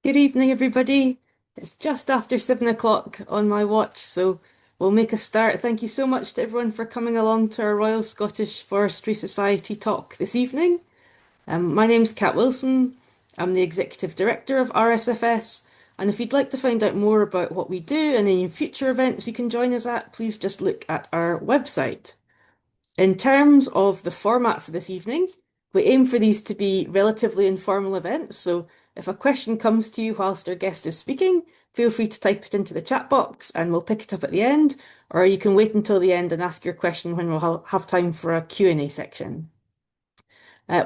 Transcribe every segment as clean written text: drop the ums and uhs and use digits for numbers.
Good evening, everybody. It's just after 7 o'clock on my watch, so we'll make a start. Thank you so much to everyone for coming along to our Royal Scottish Forestry Society talk this evening. My name's Kat Wilson. I'm the Executive Director of RSFS, and if you'd like to find out more about what we do and any future events you can join us at, please just look at our website. In terms of the format for this evening, we aim for these to be relatively informal events, so if a question comes to you whilst our guest is speaking, feel free to type it into the chat box and we'll pick it up at the end, or you can wait until the end and ask your question when we'll have time for a Q&A section.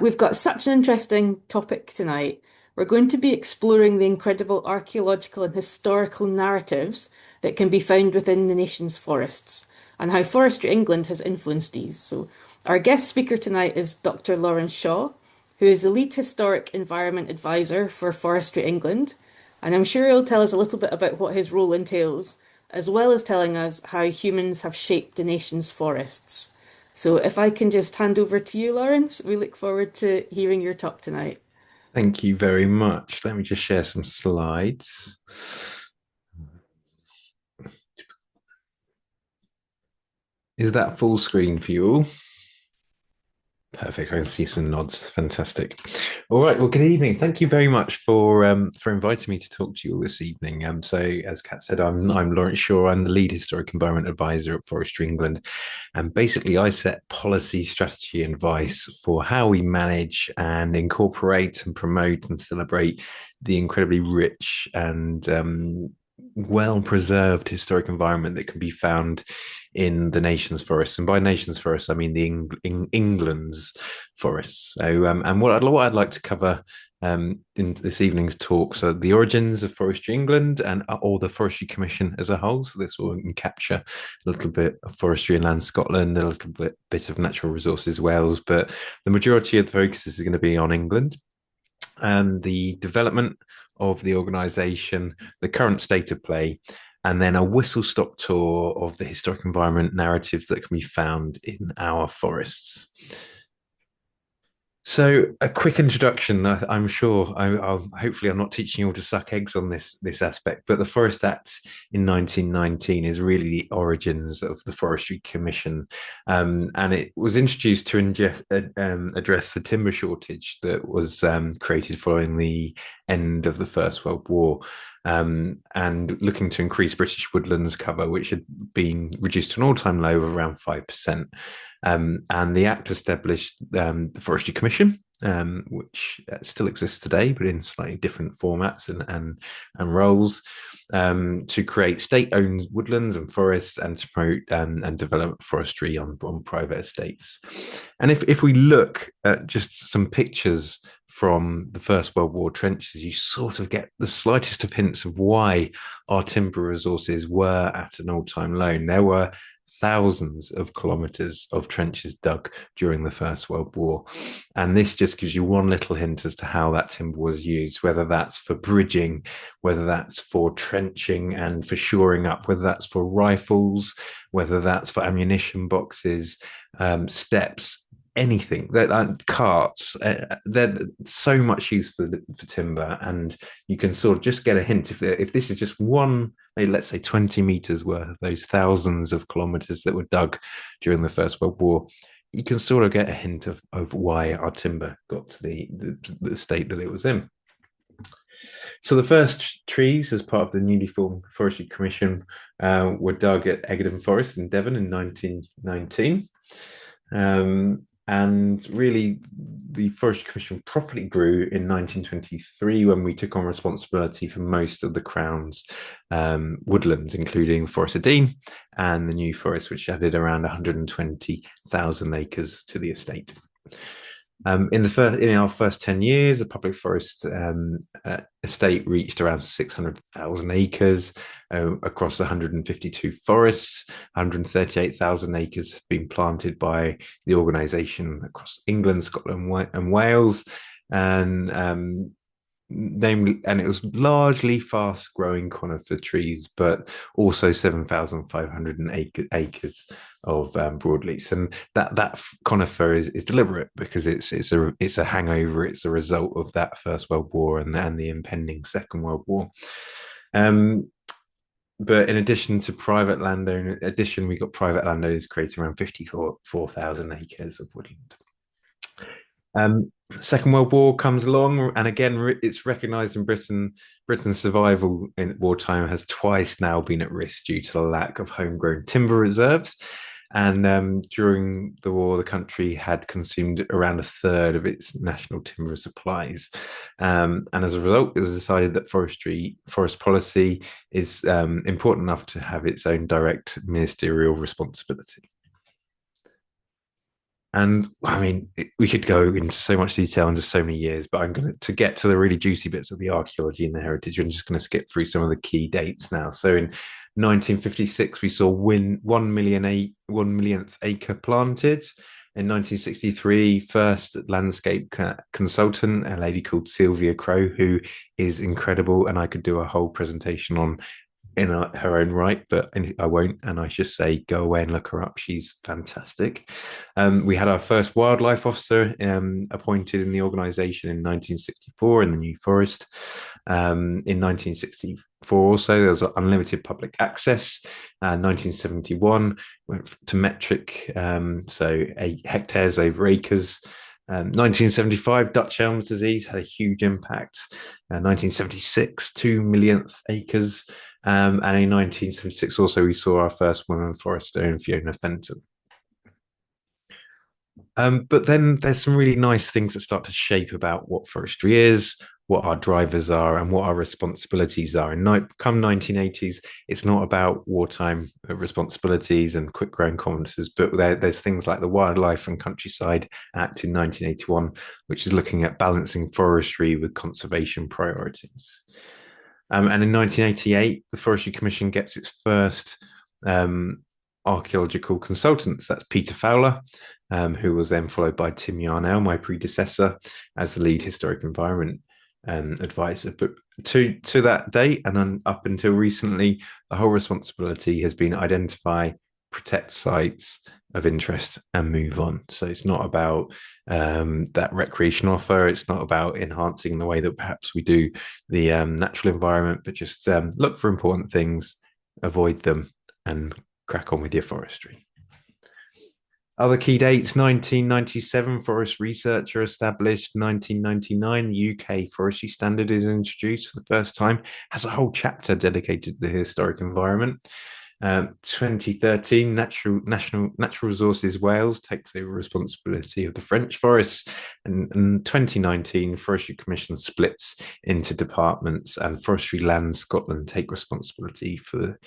We've got such an interesting topic tonight. We're going to be exploring the incredible archaeological and historical narratives that can be found within the nation's forests and how Forestry England has influenced these. So, our guest speaker tonight is Dr. Lawrence Shaw, who is the lead historic environment advisor for Forestry England. And I'm sure he'll tell us a little bit about what his role entails, as well as telling us how humans have shaped the nation's forests. So if I can just hand over to you, Lawrence, we look forward to hearing your talk tonight. Thank you very much. Let me just share some slides. Is that full screen for you all? Perfect. I can see some nods. Fantastic. All right. Well, good evening. Thank you very much for inviting me to talk to you all this evening. So, as Kat said, I'm Lawrence Shaw. I'm the lead historic environment advisor at Forestry England, and basically, I set policy, strategy, and advice for how we manage and incorporate and promote and celebrate the incredibly rich and well preserved historic environment that can be found in the nation's forests. And by nation's forests, I mean the England's forests. And what I'd like to cover in this evening's talk, so the origins of Forestry England and or the Forestry Commission as a whole. So this will capture a little bit of forestry and land Scotland, a little bit of natural resources Wales, but the majority of the focus is going to be on England and the development of the organisation, the current state of play, and then a whistle stop tour of the historic environment narratives that can be found in our forests. So, a quick introduction. I'm sure I'll hopefully I'm not teaching you all to suck eggs on this aspect, but the Forest Act in 1919 is really the origins of the Forestry Commission, and it was introduced to address the timber shortage that was created following the end of the First World War. And looking to increase British woodlands cover, which had been reduced to an all-time low of around 5%. And the Act established the Forestry Commission, which still exists today, but in slightly different formats and roles, to create state-owned woodlands and forests and to promote and develop forestry on private estates. And if we look at just some pictures from the First World War trenches, you sort of get the slightest of hints of why our timber resources were at an all-time low. There were thousands of kilometers of trenches dug during the First World War. And this just gives you one little hint as to how that timber was used, whether that's for bridging, whether that's for trenching and for shoring up, whether that's for rifles, whether that's for ammunition boxes, steps, anything that carts, they're so much use for timber, and you can sort of just get a hint if this is just one, maybe let's say 20 meters worth of those thousands of kilometers that were dug during the First World War. You can sort of get a hint of why our timber got to the state that it was in. So the first trees, as part of the newly formed Forestry Commission, were dug at Egerton Forest in Devon in 1919. And really, the Forestry Commission properly grew in 1923 when we took on responsibility for most of the Crown's woodlands, including Forest of Dean and the New Forest, which added around 120,000 acres to the estate. In our first 10 years, the public forest estate reached around 600,000 acres across 152 forests. 138,000 acres have been planted by the organisation across England, Scotland, and Wales. And namely, and it was largely fast-growing conifer trees, but also 7,500 acres of broadleafs, and that conifer is deliberate because it's a hangover. It's a result of that First World War and the impending Second World War. Um, but in addition to we got private landowners creating around 54,000 acres of woodland. Second World War comes along, and again, it's recognised in Britain. Britain's survival in wartime has twice now been at risk due to the lack of homegrown timber reserves. And during the war, the country had consumed around a third of its national timber supplies. And as a result, it was decided that forest policy is important enough to have its own direct ministerial responsibility. And I mean, we could go into so much detail into so many years, but I'm going to get to the really juicy bits of the archaeology and the heritage. I'm just going to skip through some of the key dates now. So in 1956, we saw 1 millionth acre planted. In 1963, first landscape consultant, a lady called Sylvia Crow, who is incredible, and I could do a whole presentation on in her own right, but I won't. And I just say go away and look her up. She's fantastic. We had our first wildlife officer appointed in the organisation in 1964 in the New Forest. In 1964, also, there was unlimited public access. 1971 went to metric, so 8 hectares over acres. 1975, Dutch elms disease had a huge impact. 1976, 2 millionth acres. And in 1976, also, we saw our first woman forester in Fiona Fenton. But then there's some really nice things that start to shape about what forestry is, what our drivers are, and what our responsibilities are. And come 1980s, it's not about wartime responsibilities and quick growing commoners, but there's things like the Wildlife and Countryside Act in 1981, which is looking at balancing forestry with conservation priorities. And in 1988, the Forestry Commission gets its first archaeological consultants. That's Peter Fowler, who was then followed by Tim Yarnell, my predecessor, as the lead historic environment advisor. But to that date, and then up until recently, the whole responsibility has been identify, protect sites of interest, and move on. So it's not about that recreation offer. It's not about enhancing the way that perhaps we do the natural environment, but just look for important things, avoid them, and crack on with your forestry. Other key dates: 1997, forest researcher established. 1999, the UK forestry standard is introduced for the first time, has a whole chapter dedicated to the historic environment. 2013, Natural Resources Wales takes over responsibility of the French forests, and 2019, Forestry Commission splits into departments, and Forestry Land Scotland take responsibility for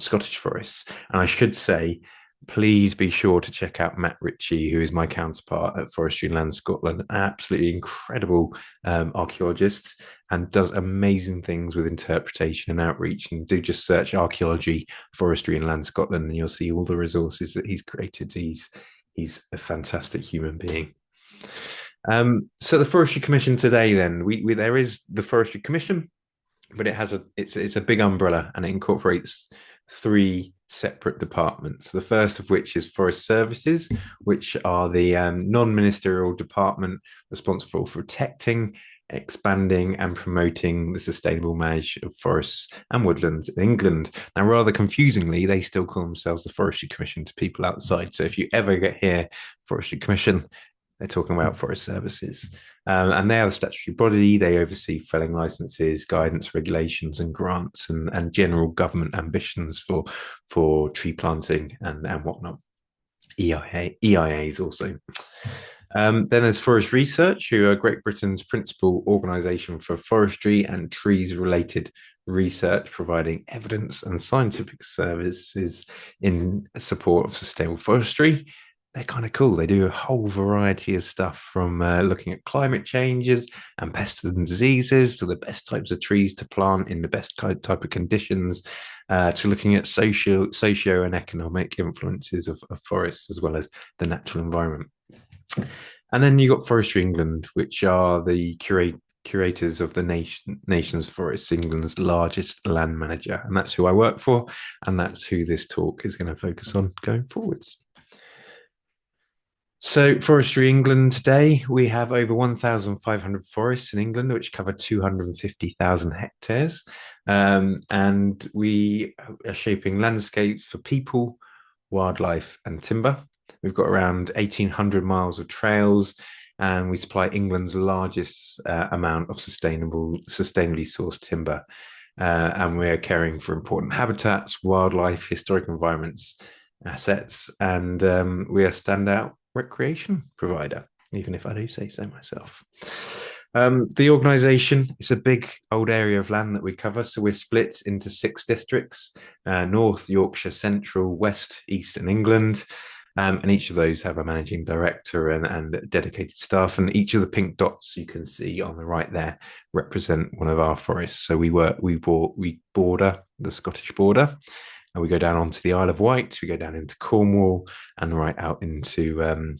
Scottish forests. And I should say, please be sure to check out Matt Ritchie, who is my counterpart at Forestry Land Scotland, an absolutely incredible archaeologist, and does amazing things with interpretation and outreach. And do just search archaeology, forestry, and land Scotland, and you'll see all the resources that he's created. He's a fantastic human being. So the Forestry Commission today, then there is the Forestry Commission, but it's a big umbrella, and it incorporates 3 separate departments. The first of which is Forest Services, which are the non-ministerial department responsible for protecting, expanding, and promoting the sustainable management of forests and woodlands in England. Now, rather confusingly, they still call themselves the Forestry Commission to people outside. So if you ever get here, Forestry Commission, they're talking about Forest Services. And they are the statutory body. They oversee felling licenses, guidance, regulations, and grants, and general government ambitions for tree planting and whatnot. EIAs also. Then there's Forest Research, who are Great Britain's principal organisation for forestry and trees-related research, providing evidence and scientific services in support of sustainable forestry. They're kind of cool. They do a whole variety of stuff, from looking at climate changes and pests and diseases to the best types of trees to plant in the best type of conditions, to looking at socio and economic influences of forests, as well as the natural environment. And then you got Forestry England, which are the curators of the nation's forests, England's largest land manager. And that's who I work for. And that's who this talk is going to focus on going forwards. So, Forestry England today, we have over 1,500 forests in England, which cover 250,000 hectares. And we are shaping landscapes for people, wildlife, and timber. We've got around 1,800 miles of trails, and we supply England's largest amount of sustainably sourced timber. And we're caring for important habitats, wildlife, historic environments, assets, and we are standout recreation provider, even if I do say so myself. The organisation is a big old area of land that we cover, so we're split into 6 districts: North, Yorkshire, Central, West, East, and England. And each of those have a managing director and dedicated staff. And each of the pink dots you can see on the right there represent one of our forests. So we border the Scottish border, and we go down onto the Isle of Wight, we go down into Cornwall, and right out into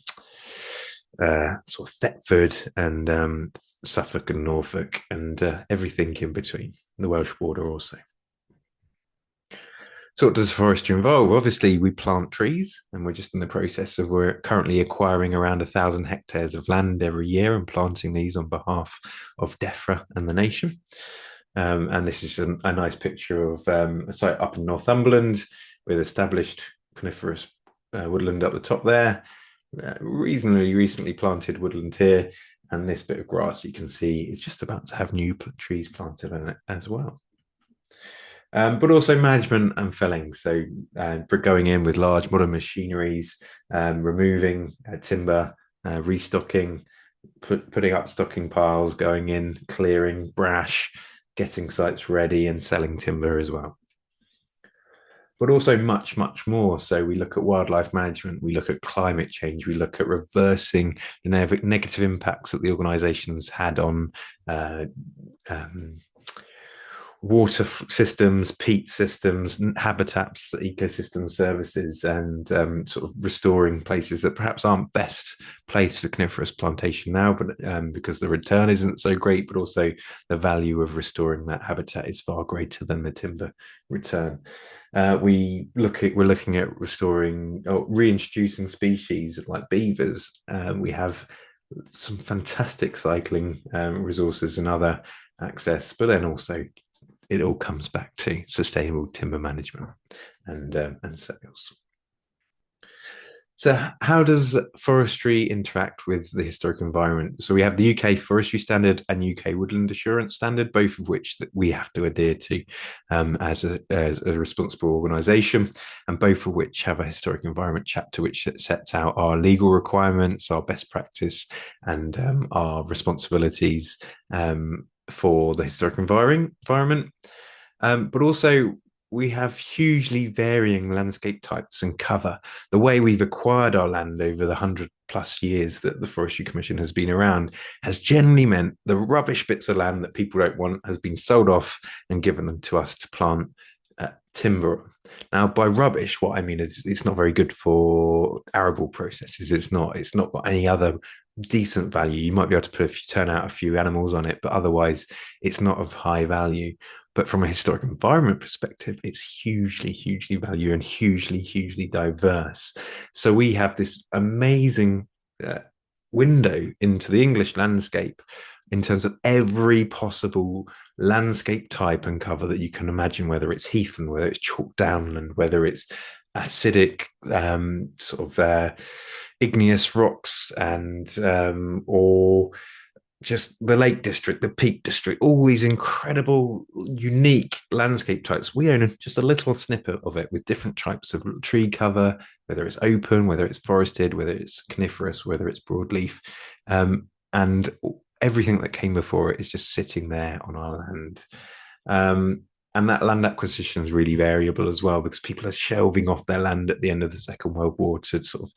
sort of Thetford and Suffolk and Norfolk, and everything in between, the Welsh border also. So what does forestry involve? Obviously, we plant trees, and we're just in the process of, we're currently acquiring around 1,000 hectares of land every year and planting these on behalf of DEFRA and the nation. And this is a nice picture of a site up in Northumberland with established coniferous woodland up the top there, reasonably recently planted woodland here, and this bit of grass you can see is just about to have new trees planted in it as well. But also management and felling. So going in with large modern machineries, removing timber, restocking, putting up stocking piles, going in, clearing brash, getting sites ready, and selling timber as well. But also much, much more. So we look at wildlife management, we look at climate change, we look at reversing the negative impacts that the organisation's had on water systems, peat systems, habitats, ecosystem services, and sort of restoring places that perhaps aren't best placed for coniferous plantation now, but because the return isn't so great, but also the value of restoring that habitat is far greater than the timber return. We're looking at restoring or reintroducing species like beavers. We have some fantastic cycling resources and other access, but then also it all comes back to sustainable timber management and sales. So how does forestry interact with the historic environment? So we have the UK Forestry Standard and UK Woodland Assurance Standard, both of which that we have to adhere to as a responsible organisation, and both of which have a historic environment chapter which sets out our legal requirements, our best practice, and our responsibilities for the historic environment. But also we have hugely varying landscape types and cover. The way we've acquired our land over the 100+ years that the Forestry Commission has been around has generally meant the rubbish bits of land that people don't want has been sold off and given them to us to plant timber. Now, by rubbish, what I mean is it's not very good for arable processes. It's not got any other decent value. You might be able to turn out a few animals on it, but otherwise it's not of high value. But from a historic environment perspective, it's hugely, hugely value and hugely, hugely diverse. So we have this amazing window into the English landscape in terms of every possible landscape type and cover that you can imagine, whether it's heathland, whether it's chalk downland, whether it's acidic igneous rocks, and or just the Lake District, the Peak District, all these incredible, unique landscape types. We own just a little snippet of it with different types of tree cover, whether it's open, whether it's forested, whether it's coniferous, whether it's broadleaf. And everything that came before it is just sitting there on our land. And that land acquisition is really variable as well, because people are shelving off their land at the end of the Second World War to sort of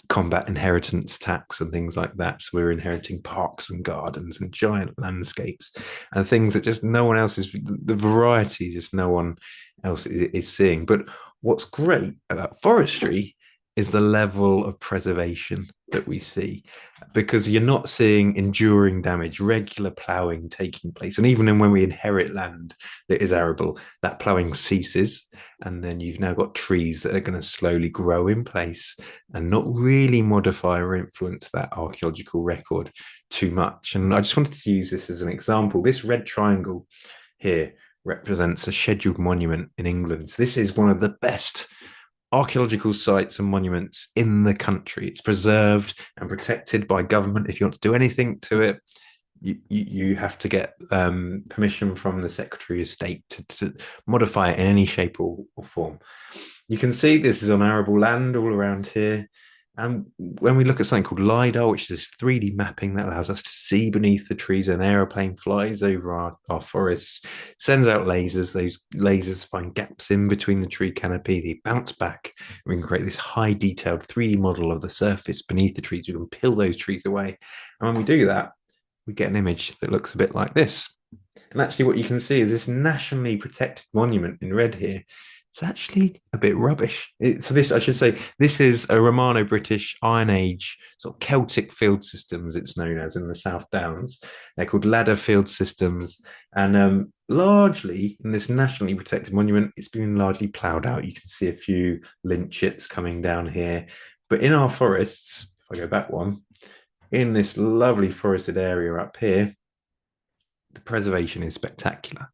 combat inheritance tax and things like that. So we're inheriting parks and gardens and giant landscapes and things that just no one else is, the variety just no one else is seeing. But what's great about forestry is the level of preservation that we see, because you're not seeing enduring damage, regular ploughing taking place. And even when we inherit land that is arable, that ploughing ceases. And then you've now got trees that are going to slowly grow in place and not really modify or influence that archaeological record too much. And I just wanted to use this as an example. This red triangle here represents a scheduled monument in England. So this is one of the best archaeological sites and monuments in the country. It's preserved and protected by government. If you want to do anything to it, you have to get permission from the Secretary of State to modify it in any shape or form. You can see this is on arable land all around here. And when we look at something called LiDAR, which is this 3D mapping that allows us to see beneath the trees, an aeroplane flies over our forests, sends out lasers. Those lasers find gaps in between the tree canopy. They bounce back. We can create this high detailed 3D model of the surface beneath the trees. We can peel those trees away. And when we do that, we get an image that looks a bit like this. And actually, what you can see is this nationally protected monument in red here. It's actually a bit rubbish. So this, I should say, this is a Romano-British Iron Age sort of Celtic field systems. It's known as in the South Downs. They're called ladder field systems, and largely in this nationally protected monument, it's been largely ploughed out. You can see a few lint chips coming down here, but in our forests, if I go back one, in this lovely forested area up here, the preservation is spectacular.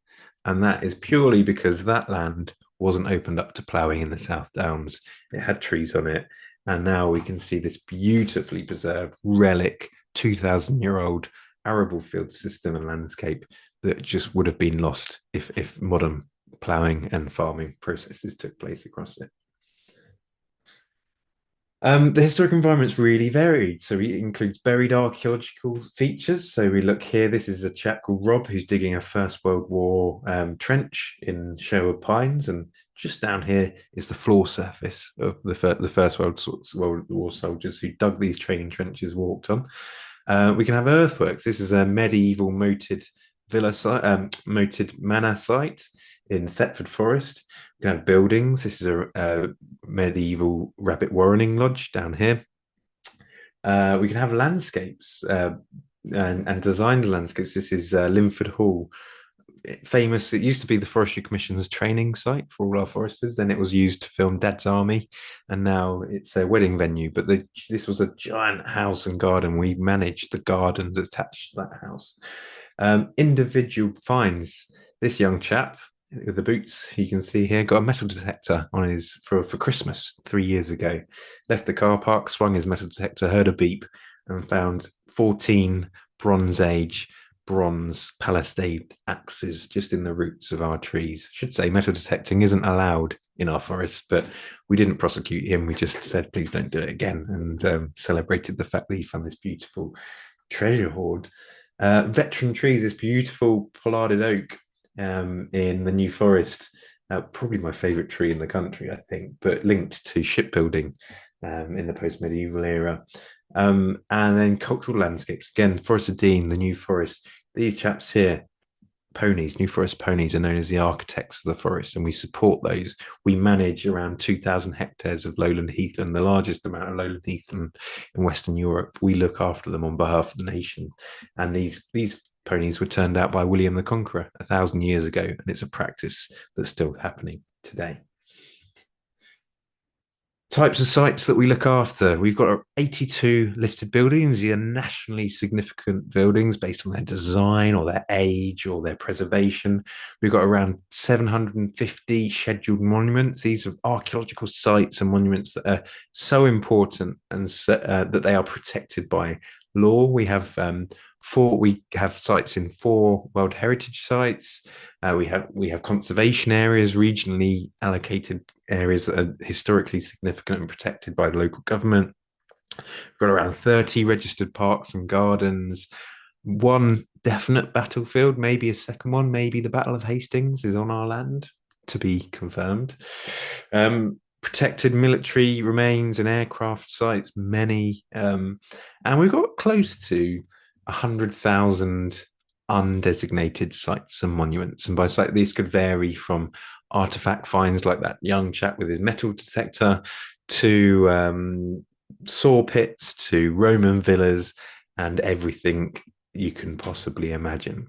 And that is purely because that land wasn't opened up to ploughing in the South Downs. It had trees on it. And now we can see this beautifully preserved relic, 2,000-year-old arable field system and landscape that just would have been lost if modern ploughing and farming processes took place across it. The historic environment's really varied. So it includes buried archaeological features. So we look here, this is a chap called Rob who's digging a First World War trench in Sherwood Pines. And just down here is the floor surface of the First World War soldiers who dug these training trenches, walked on. We can have earthworks. This is a medieval moated villa site, moated manor site in Thetford Forest. We can have buildings. This is a medieval rabbit warrening lodge down here. We can have landscapes and designed landscapes. This is Linford Hall, famous. It used to be the Forestry Commission's training site for all our foresters. Then it was used to film Dad's Army, and now it's a wedding venue. But this was a giant house and garden. We managed the gardens attached to that house. Individual finds. This young chap with the boots you can see here got a metal detector on his for Christmas 3 years ago. Left the car park, swung his metal detector, heard a beep, and found 14 Bronze Age bronze palisade axes just in the roots of our trees. I should say metal detecting isn't allowed in our forests, but we didn't prosecute him. We just said, please don't do it again, and celebrated the fact that he found this beautiful treasure hoard. Veteran trees, this beautiful pollarded oak in the New Forest, probably my favourite tree in the country, I think, but linked to shipbuilding in the post-medieval era. And then cultural landscapes. Again, Forest of Dean, the New Forest. These chaps here, ponies, New Forest ponies, are known as the architects of the forest, and we support those. We manage around 2,000 hectares of lowland heath, and the largest amount of lowland heath in Western Europe. We look after them on behalf of the nation. And these ponies were turned out by William the Conqueror 1,000 years ago, and it's a practice that's still happening today. Types of sites that we look after. We've got 82 listed buildings. These are nationally significant buildings based on their design or their age or their preservation. We've got around 750 scheduled monuments. These are archaeological sites and monuments that are so important and that they are protected by law. We have sites in 4 World Heritage sites. We have conservation areas, regionally allocated areas that are historically significant and protected by the local government. We've got around 30 registered parks and gardens. One definite battlefield, maybe a second one, maybe the Battle of Hastings is on our land, to be confirmed. Protected military remains and aircraft sites, many. And we've got close to 100,000 undesignated sites and monuments. And by site, these could vary from artifact finds like that young chap with his metal detector to saw pits to Roman villas and everything you can possibly imagine.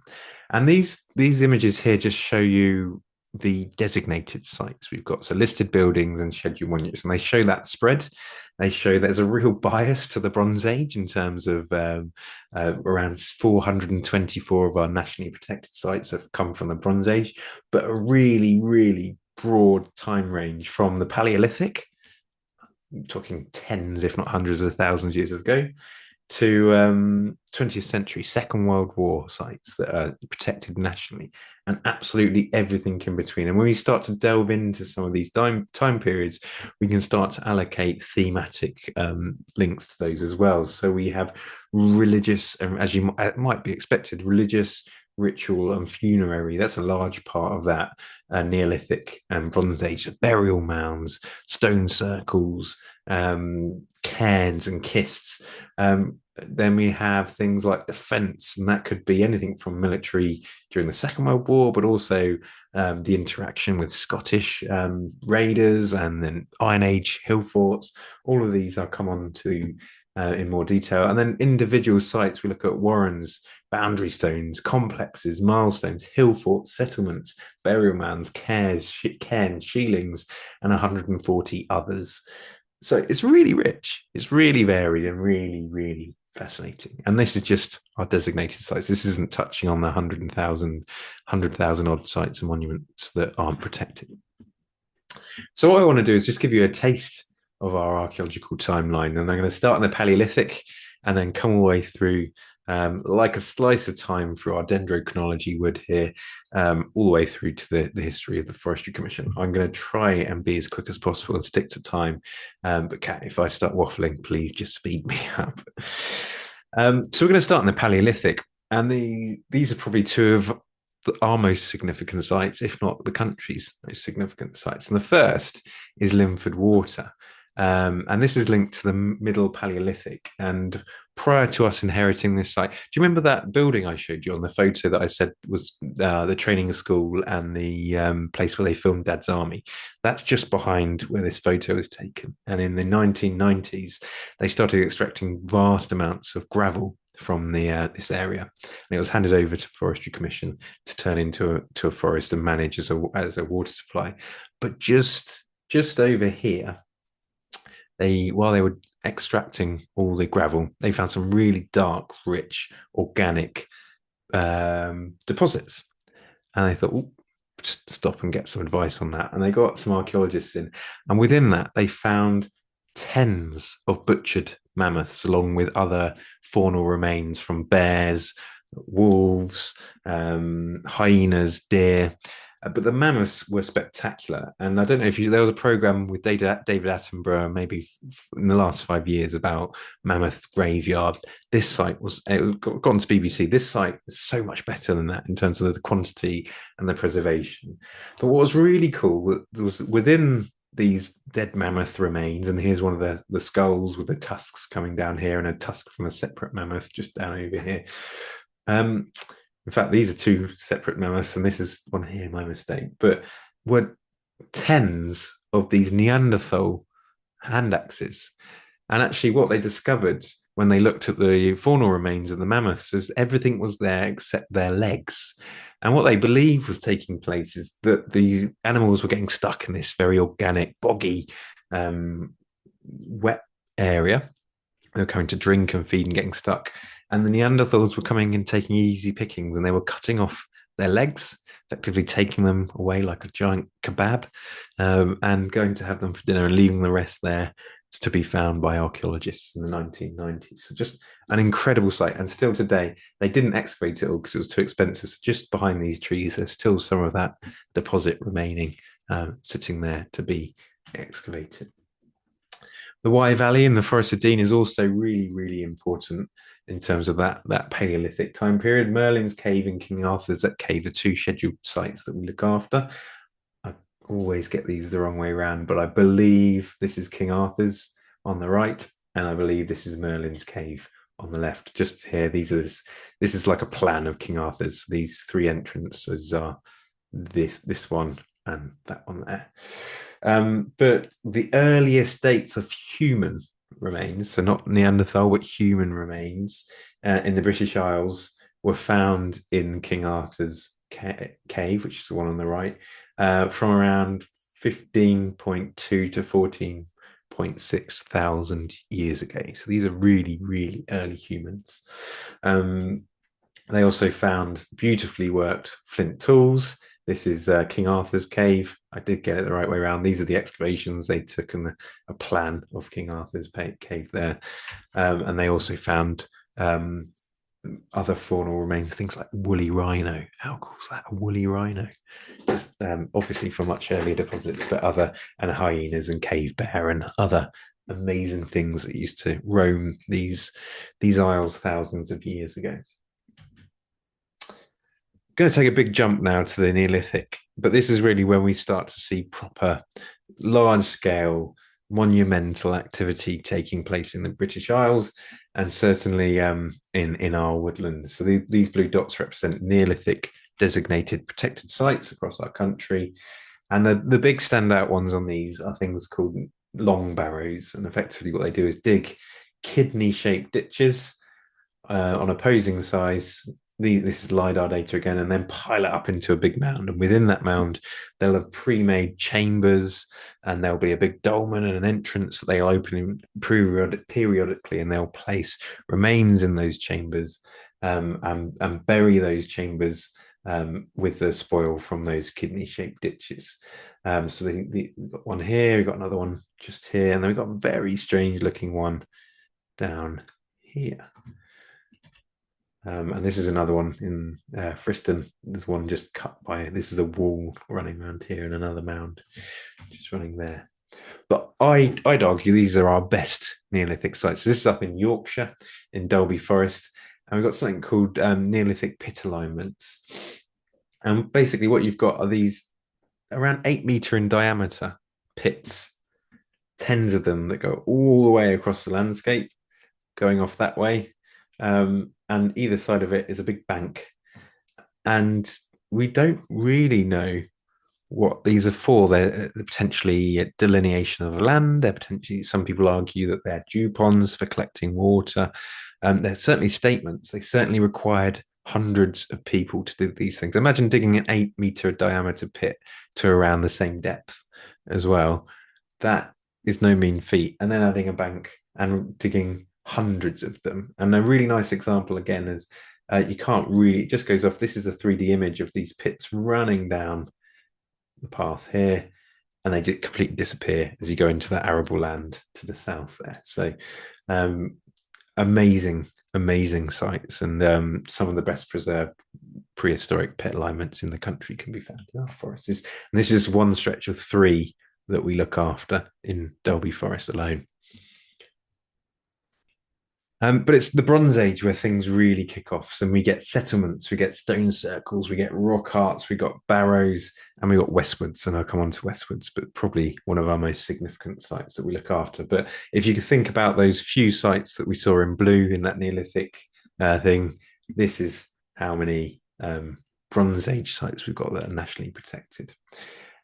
And these images here just show you the designated sites we've got. So listed buildings and scheduled monuments, and they show that spread. They show there's a real bias to the Bronze Age in terms of around 424 of our nationally protected sites have come from the Bronze Age, but a really, really broad time range from the Paleolithic, talking tens, if not hundreds of thousands of years ago, to 20th century, Second World War sites that are protected nationally, and absolutely everything in between. And when we start to delve into some of these time periods, we can start to allocate thematic links to those as well. So we have religious, as you might be expected, religious, ritual, and funerary. That's a large part of that Neolithic and Bronze Age burial mounds, stone circles, cairns and kists. Then we have things like defense, and that could be anything from military during the Second World War, but also the interaction with Scottish raiders and then Iron Age hill forts. All of these I'll come on to in more detail. And then individual sites, we look at warrens, boundary stones, complexes, milestones, hill forts, settlements, burial mounds, cairns, shielings, and 140 others. So it's really rich, it's really varied, and really, really fascinating. And this is just our designated sites. This isn't touching on the 100,000 odd sites and monuments that aren't protected. So what I want to do is just give you a taste of our archaeological timeline. And I'm going to start in the Paleolithic and then come all the way through, like a slice of time through our dendrochronology would here, all the way through to the history of the Forestry Commission. I'm going to try and be as quick as possible and stick to time. But Kat, if I start waffling, please just speed me up. So we're going to start in the Paleolithic. And these are probably two of our most significant sites, if not the country's most significant sites. And the first is Linford Water. And this is linked to the Middle Paleolithic. And prior to us inheriting this site, do you remember that building I showed you on the photo that I said was the training school and the place where they filmed Dad's Army? That's just behind where this photo was taken. And in the 1990s, they started extracting vast amounts of gravel from this area, and it was handed over to Forestry Commission to turn into a forest and manage as a water supply. But just over here, while they were extracting all the gravel, they found some really dark, rich, organic deposits, and they thought, just stop and get some advice on that. And they got some archaeologists in, and within that, they found tens of butchered mammoths, along with other faunal remains from bears, wolves, hyenas, deer. But the mammoths were spectacular. And I don't know if there was a program with David Attenborough maybe in the last 5 years about Mammoth Graveyard. This site it got onto BBC. This site is so much better than that in terms of the quantity and the preservation. But what was really cool was within these dead mammoth remains, and here's one of the skulls with the tusks coming down here, and a tusk from a separate mammoth just down over here. In fact, these are two separate mammoths, and this is one here, my mistake. But were tens of these Neanderthal hand axes. And actually, what they discovered when they looked at the faunal remains of the mammoths is everything was there except their legs. And what they believe was taking place is that the animals were getting stuck in this very organic, boggy, wet area. They were coming to drink and feed and getting stuck. And the Neanderthals were coming and taking easy pickings, and they were cutting off their legs, effectively taking them away like a giant kebab, and going to have them for dinner and leaving the rest there to be found by archaeologists in the 1990s. So just an incredible site. And still today, they didn't excavate it all because it was too expensive. So just behind these trees, there's still some of that deposit remaining, sitting there to be excavated. The Wye Valley in the Forest of Dean is also really, really important in terms of that Paleolithic time period. Merlin's Cave and King Arthur's at Cave, the two scheduled sites that we look after. I always get these the wrong way around, but I believe this is King Arthur's on the right, and I believe this is Merlin's Cave on the left. Just here, this is like a plan of King Arthur's. These three entrances are this one and that one there. But the earliest dates of human remains, so not Neanderthal, but human remains in the British Isles, were found in King Arthur's cave, which is the one on the right, from around 15.2 to 14.6 thousand years ago. So these are really, really early humans. Um, they also found beautifully worked flint tools. This is King Arthur's cave. I did get it the right way around. These are the excavations they took and a plan of King Arthur's cave there. And they also found other faunal remains, things like woolly rhino. How cool is that? A woolly rhino. Just, obviously from much earlier deposits, but and hyenas and cave bear and other amazing things that used to roam these isles thousands of years ago. Going to take a big jump now to the Neolithic, but this is really when we start to see proper large scale monumental activity taking place in the British Isles and certainly in our woodland. So these blue dots represent Neolithic designated protected sites across our country. And the big standout ones on these are things called long barrows. And effectively what they do is dig kidney shaped ditches on opposing sides. This is LiDAR data again, and then pile it up into a big mound. And within that mound, they'll have pre-made chambers, and there'll be a big dolmen and an entrance that they'll open periodically, and they'll place remains in those chambers and bury those chambers with the spoil from those kidney-shaped ditches. So we've got one here, we've got another one just here, and then we've got a very strange-looking one down here. And this is another one in Friston. There's one just cut by, this is a wall running around here and another mound just running there. But I'd argue these are our best Neolithic sites. So this is up in Yorkshire, in Dalby Forest. And we've got something called Neolithic pit alignments. And basically what you've got are these around 8 meter in diameter pits, tens of them that go all the way across the landscape, going off that way. And either side of it is a big bank. And we don't really know what these are for. They're potentially a delineation of land. They're potentially, some people argue that they're dew ponds for collecting water. There's certainly statements. They certainly required hundreds of people to do these things. Imagine digging an 8 meter diameter pit to around the same depth as well. That is no mean feat. And then adding a bank and digging hundreds of them. And a really nice example again is you can't really, it just goes off. This is a 3D image of these pits running down the path here, and they just completely disappear as you go into that arable land to the south there. So amazing, amazing sites, and some of the best preserved prehistoric pit alignments in the country can be found in our forests. And this is one stretch of 3 that we look after in Dalby Forest alone. But it's the Bronze Age where things really kick off. So we get settlements, we get stone circles, we get rock arts, we got barrows, and we got westwards. And I'll come on to westwards, but probably one of our most significant sites that we look after. But if you could think about those few sites that we saw in blue in that Neolithic thing, this is how many Bronze Age sites we've got that are nationally protected.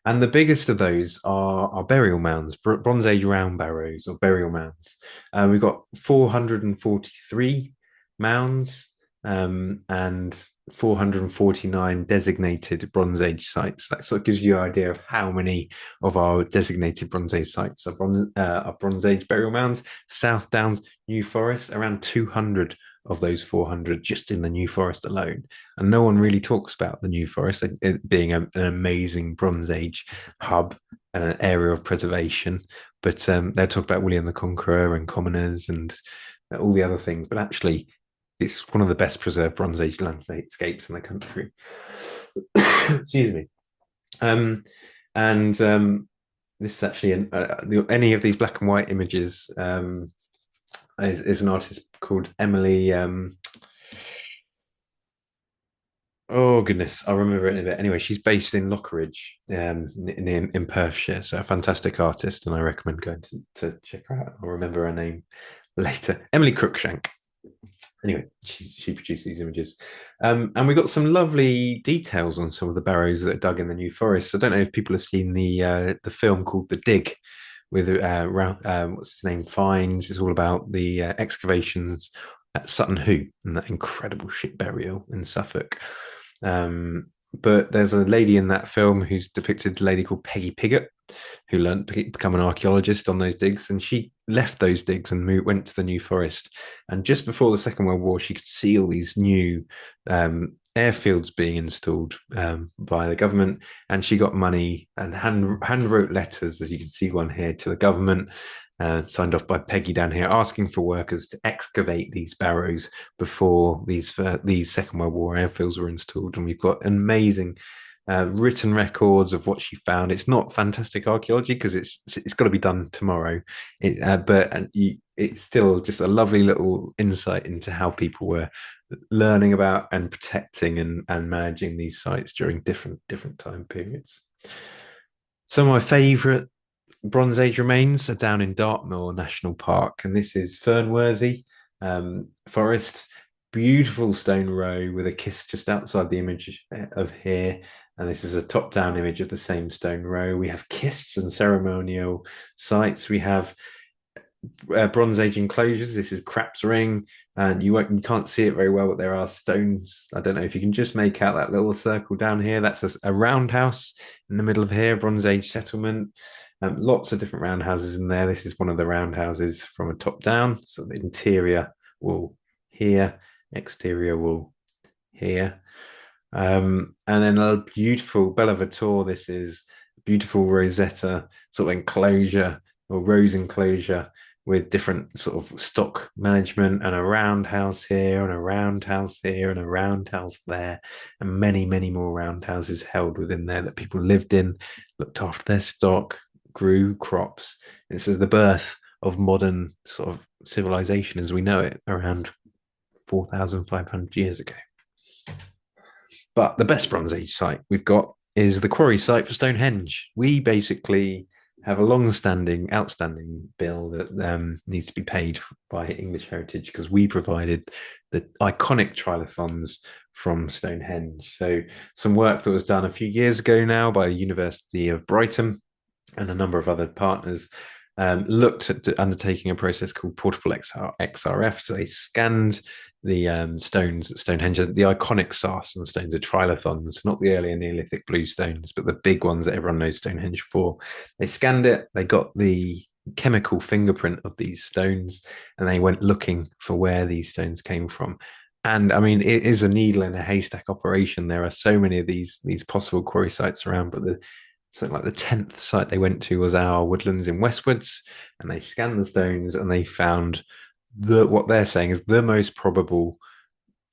And the biggest of those are burial mounds, Bronze Age round barrows or burial mounds. We've got 443 mounds and 449 designated Bronze Age sites. That sort of gives you an idea of how many of our designated Bronze Age sites are Bronze Age burial mounds. South Downs, New Forest, around 200 of those 400 just in the New Forest alone. And no one really talks about the New Forest, it being an amazing Bronze Age hub and an area of preservation. But they'll talk about William the Conqueror and commoners and all the other things. But actually, it's one of the best preserved Bronze Age landscapes in the country. Excuse me. And this is actually any of these black and white images is an artist called Emily. Oh goodness, I'll remember it in a bit. Anyway, she's based in Lockeridge, in Perthshire. So a fantastic artist, and I recommend going to check her out. I'll remember her name later. Emily Cruikshank. Anyway, she produced these images, and we got some lovely details on some of the barrows that are dug in the New Forest. I don't know if people have seen the film called The Dig with what's his name, Fines. It's all about the excavations at Sutton Hoo and that incredible ship burial in Suffolk. Um, but there's a lady in that film who's depicted, a lady called Peggy Piggott, who learned to become an archaeologist on those digs, and she left those digs and went to the New Forest. And just before the Second World War, she could see all these new airfields being installed by the government, and she got money and hand wrote letters, as you can see one here, to the government. Signed off by Peggy down here, asking for workers to excavate these barrows before these Second World War airfields were installed. And we've got amazing written records of what she found. It's not fantastic archaeology because it's got to be done tomorrow, it's still just a lovely little insight into how people were learning about and protecting and managing these sites during different time periods. Some of my favourite Bronze Age remains are down in Dartmoor National Park, and this is Fernworthy Forest. Beautiful stone row with a kiss just outside the image of here. And this is a top down image of the same stone row. We have kists and ceremonial sites. We have Bronze Age enclosures. This is Craps Ring, and you can't see it very well, but there are stones. I don't know if you can just make out that little circle down here. That's a roundhouse in the middle of here, Bronze Age settlement. Lots of different roundhouses in there. This is one of the roundhouses from a top down. So the interior wall here, exterior wall here. And then a beautiful Bella Vitor. This is beautiful Rosetta sort of enclosure or rose enclosure with different sort of stock management, and a roundhouse here and a roundhouse here and a roundhouse there, and many more roundhouses held within there that people lived in, looked after their stock, grew crops. This is the birth of modern sort of civilization as we know it around 4,500 years ago. But the best Bronze Age site we've got is the quarry site for Stonehenge. We basically have a long-standing, outstanding bill that needs to be paid by English Heritage because we provided the iconic trilithons from Stonehenge. So some work that was done a few years ago now by the University of Brighton and a number of other partners looked at undertaking a process called portable XRF. So they scanned the stones at Stonehenge, the iconic sarsen stones, the trilithons, not the earlier Neolithic blue stones, but the big ones that everyone knows Stonehenge for. They scanned it, they got the chemical fingerprint of these stones, and they went looking for where these stones came from. And I mean, it is a needle in a haystack operation. There are so many of these possible quarry sites around, but something like the 10th site they went to was our woodlands in Westwards, and they scanned the stones and they found what they're saying is the most probable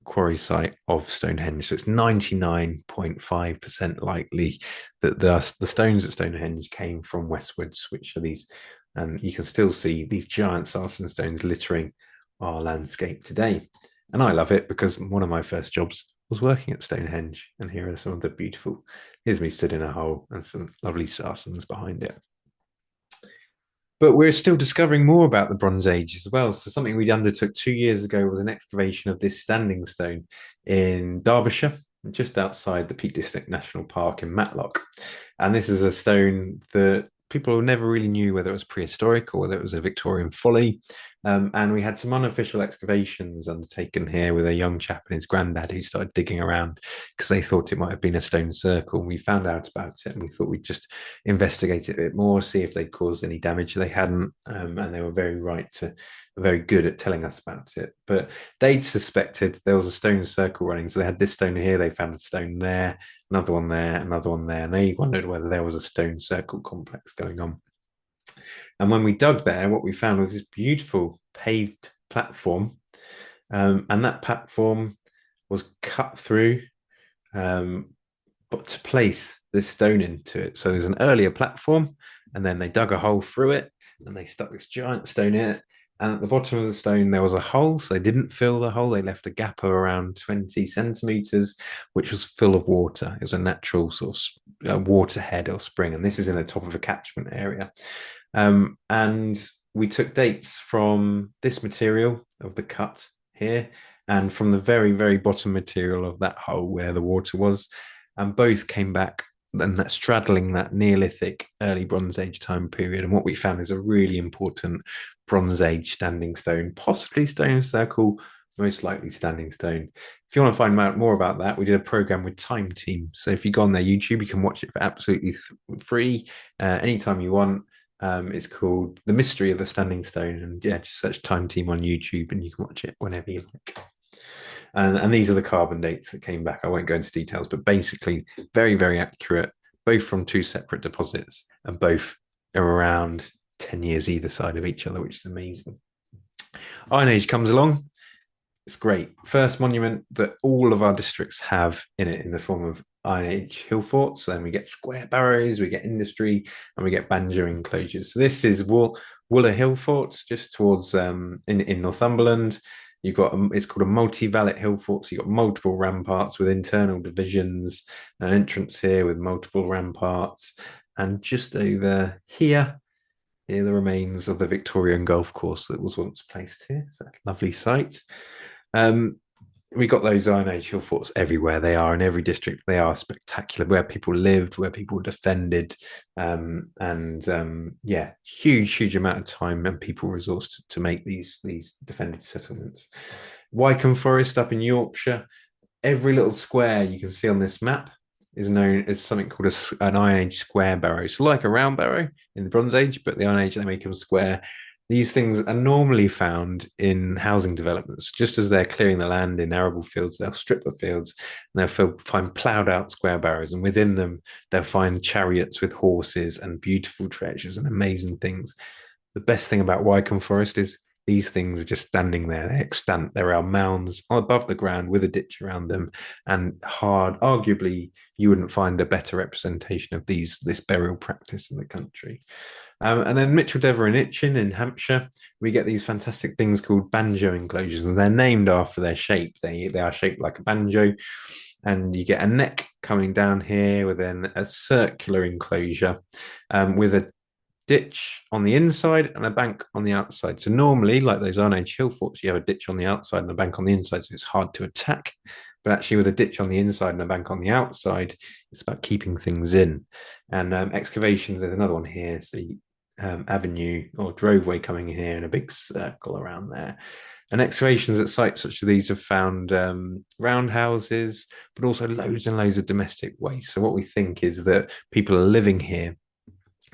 quarry site of Stonehenge. So it's 99.5% likely that the stones at Stonehenge came from Westwards, which are these, and you can still see these giant sarsen stones littering our landscape today. And I love it because one of my first jobs was working at Stonehenge, and here are some of the beautiful. Here's me stood in a hole and some lovely sarsens behind it. But we're still discovering more about the Bronze Age as well. So something we undertook 2 years ago was an excavation of this standing stone in Derbyshire, just outside the Peak District National Park in Matlock. And this is a stone that people never really knew whether it was prehistoric or whether it was a Victorian folly. And we had some unofficial excavations undertaken here with a young chap and his granddad who started digging around because they thought it might have been a stone circle. And we found out about it and we thought we'd just investigate it a bit more, see if they'd caused any damage. They hadn't, and they were very good at telling us about it. But they'd suspected there was a stone circle running. So they had this stone here, they found a stone there, another one there, another one there, and they wondered whether there was a stone circle complex going on. And when we dug there, what we found was this beautiful paved platform. And that platform was cut through, but to place this stone into it. So there's an earlier platform, and then they dug a hole through it, and they stuck this giant stone in it. And at the bottom of the stone, there was a hole. So they didn't fill the hole. They left a gap of around 20 centimeters, which was full of water. It was a natural sort of waterhead or spring. And this is in the top of a catchment area. And we took dates from this material of the cut here, and from the very, very bottom material of that hole where the water was, and both came back and that straddling that Neolithic early Bronze Age time period. And what we found is a really important Bronze Age standing stone, possibly stone circle, most likely standing stone. If you want to find out more about that, we did a program with Time Team. So if you go on their YouTube, you can watch it for absolutely free anytime you want. It's called The Mystery of the Standing Stone. And yeah, just search Time Team on YouTube and you can watch it whenever you like. And these are the carbon dates that came back. I won't go into details, but basically very, very accurate, both from two separate deposits and both are around 10 years either side of each other, which is amazing. Iron Age comes along. It's great. First monument that all of our districts have in it in the form of Iron Age hill forts. Then we get square barrows, we get industry, and we get banjo enclosures. So this is Wooler Hill Fort, just towards in Northumberland. You've got it's called a multi-valet hill fort. So you've got multiple ramparts with internal divisions, an entrance here with multiple ramparts, and just over here the remains of the Victorian golf course that was once placed here. It's a lovely site. Um, we got those Iron Age hill forts everywhere. They are in every district. They are spectacular, where people lived, where people defended, yeah, huge amount of time and people resourced to make these defended settlements. Wycombe Forest up in Yorkshire. Every little square you can see on this map is known as something called an Iron Age square barrow. So like a round barrow in the Bronze Age, but the Iron Age they make them square. These things are normally found in housing developments. Just as they're clearing the land in arable fields, they'll strip the fields and they'll find ploughed out square barrows. And within them, they'll find chariots with horses and beautiful treasures and amazing things. The best thing about Wycombe Forest is these things are just standing there. They're extant. There are mounds above the ground with a ditch around them, and hard. Arguably, you wouldn't find a better representation of this burial practice in the country. And then Micheldever and Itchen in Hampshire, we get these fantastic things called banjo enclosures, and they're named after their shape. They are shaped like a banjo, and you get a neck coming down here within a circular enclosure with a ditch on the inside and a bank on the outside. So normally, like those Iron Age hill forts, you have a ditch on the outside and a bank on the inside, so it's hard to attack. But actually, with a ditch on the inside and a bank on the outside, it's about keeping things in. And excavations, there's another one here. So avenue or droveway coming in here in a big circle around there. And excavations at sites such as these have found roundhouses, but also loads and loads of domestic waste. So what we think is that people are living here,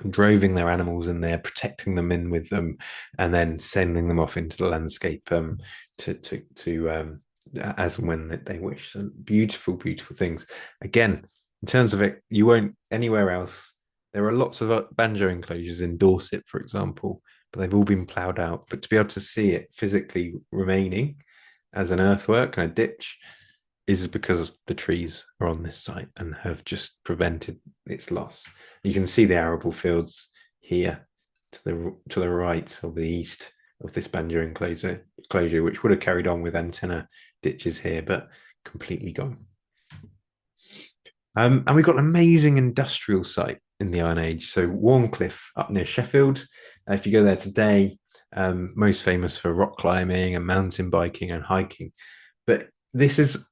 droving their animals in there, protecting them in with them, and then sending them off into the landscape to as and when they wish. So beautiful, beautiful things. Again, in terms of it, you won't anywhere else. There are lots of banjo enclosures in Dorset, for example, but they've all been ploughed out. But to be able to see it physically remaining as an earthwork and a ditch is because the trees are on this site and have just prevented its loss. You can see the arable fields here to the right or the east of this banjo enclosure, which would have carried on with antenna ditches here, but completely gone. And we've got an amazing industrial site in the Iron Age. So Warncliffe up near Sheffield. If you go there today, most famous for rock climbing and mountain biking and hiking. But this is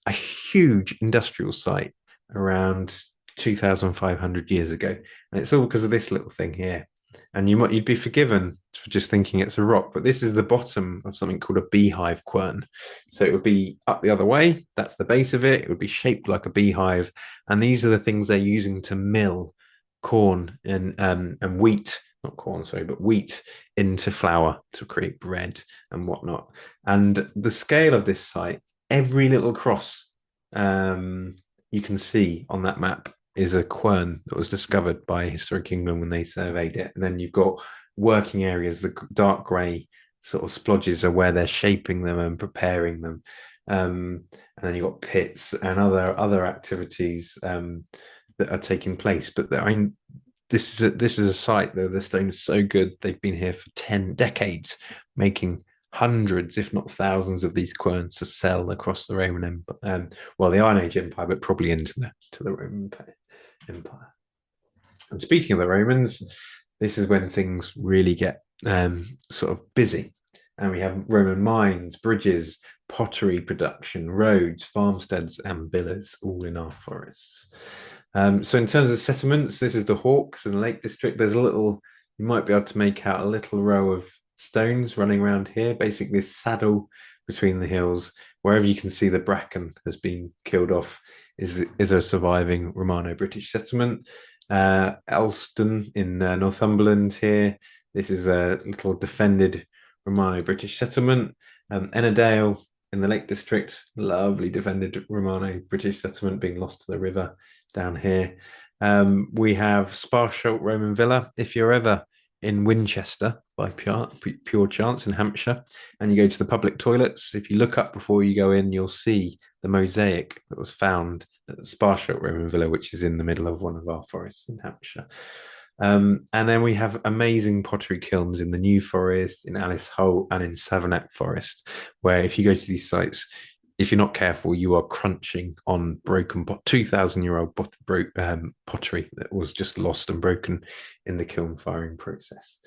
a huge industrial site around 2,500 years ago. And it's all because of this little thing here. And you'd be forgiven for just thinking it's a rock, but this is the bottom of something called a beehive quern. So it would be up the other way. That's the base of it. It would be shaped like a beehive. And these are the things they're using to mill corn and wheat, not corn, sorry, but wheat into flour to create bread and whatnot. And the scale of this site, every little cross you can see on that map is a quern that was discovered by Historic England when they surveyed it. And then you've got working areas, the dark grey sort of splodges are where they're shaping them and preparing them. And then you've got pits and other activities that are taking place. But I mean, this is a site that the stone is so good. They've been here for 10 decades, making hundreds, if not thousands, of these querns to sell across the Roman Empire, the Iron Age Empire, but probably into the Roman Empire. And speaking of the Romans, this is when things really get sort of busy. and we have Roman mines, bridges, pottery production, roads, farmsteads, and villas, all in our forests. So in terms of settlements, this is the Hawks and Lake District. There's a little, you might be able to make out a little row of stones running around here, basically this saddle between the hills. Wherever you can see the bracken has been killed off is a surviving Romano-British settlement. Elston in Northumberland here. This is a little defended Romano-British settlement. Ennerdale in the Lake District, lovely defended Romano-British settlement being lost to the river down here. We have Sparsholt Roman Villa. If you're ever in Winchester by pure chance in Hampshire, and you go to the public toilets, if you look up before you go in, you'll see the mosaic that was found at the Sparsholt Roman Villa, which is in the middle of one of our forests in Hampshire. And then we have amazing pottery kilns in the New Forest, in Alice Holt, and in Savernake Forest, where if you go to these sites, if you're not careful, you are crunching on broken 2,000-year-old pottery that was just lost and broken in the kiln firing process.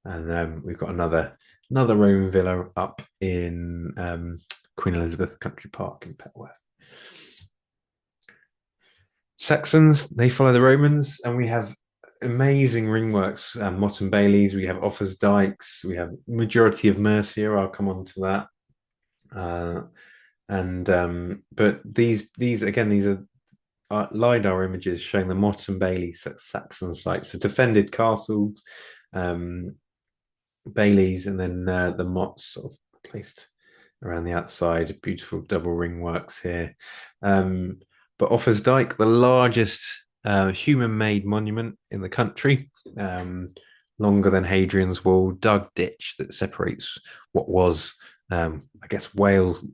And we've got another Roman villa up in Queen Elizabeth Country Park in Petworth. Saxons, they follow the Romans, and we have amazing ringworks, Motte and Baileys. We have Offers Dykes. We have majority of Mercia. I'll come on to that. But these again, these are LiDAR images showing the Motte and Bailey Saxon sites, so defended castles, Baileys, and then the Mottes sort of placed around the outside. Beautiful double ring works here. But Offers Dyke, the largest human-made monument in the country, longer than Hadrian's Wall, dug ditch that separates what was, I guess, Wales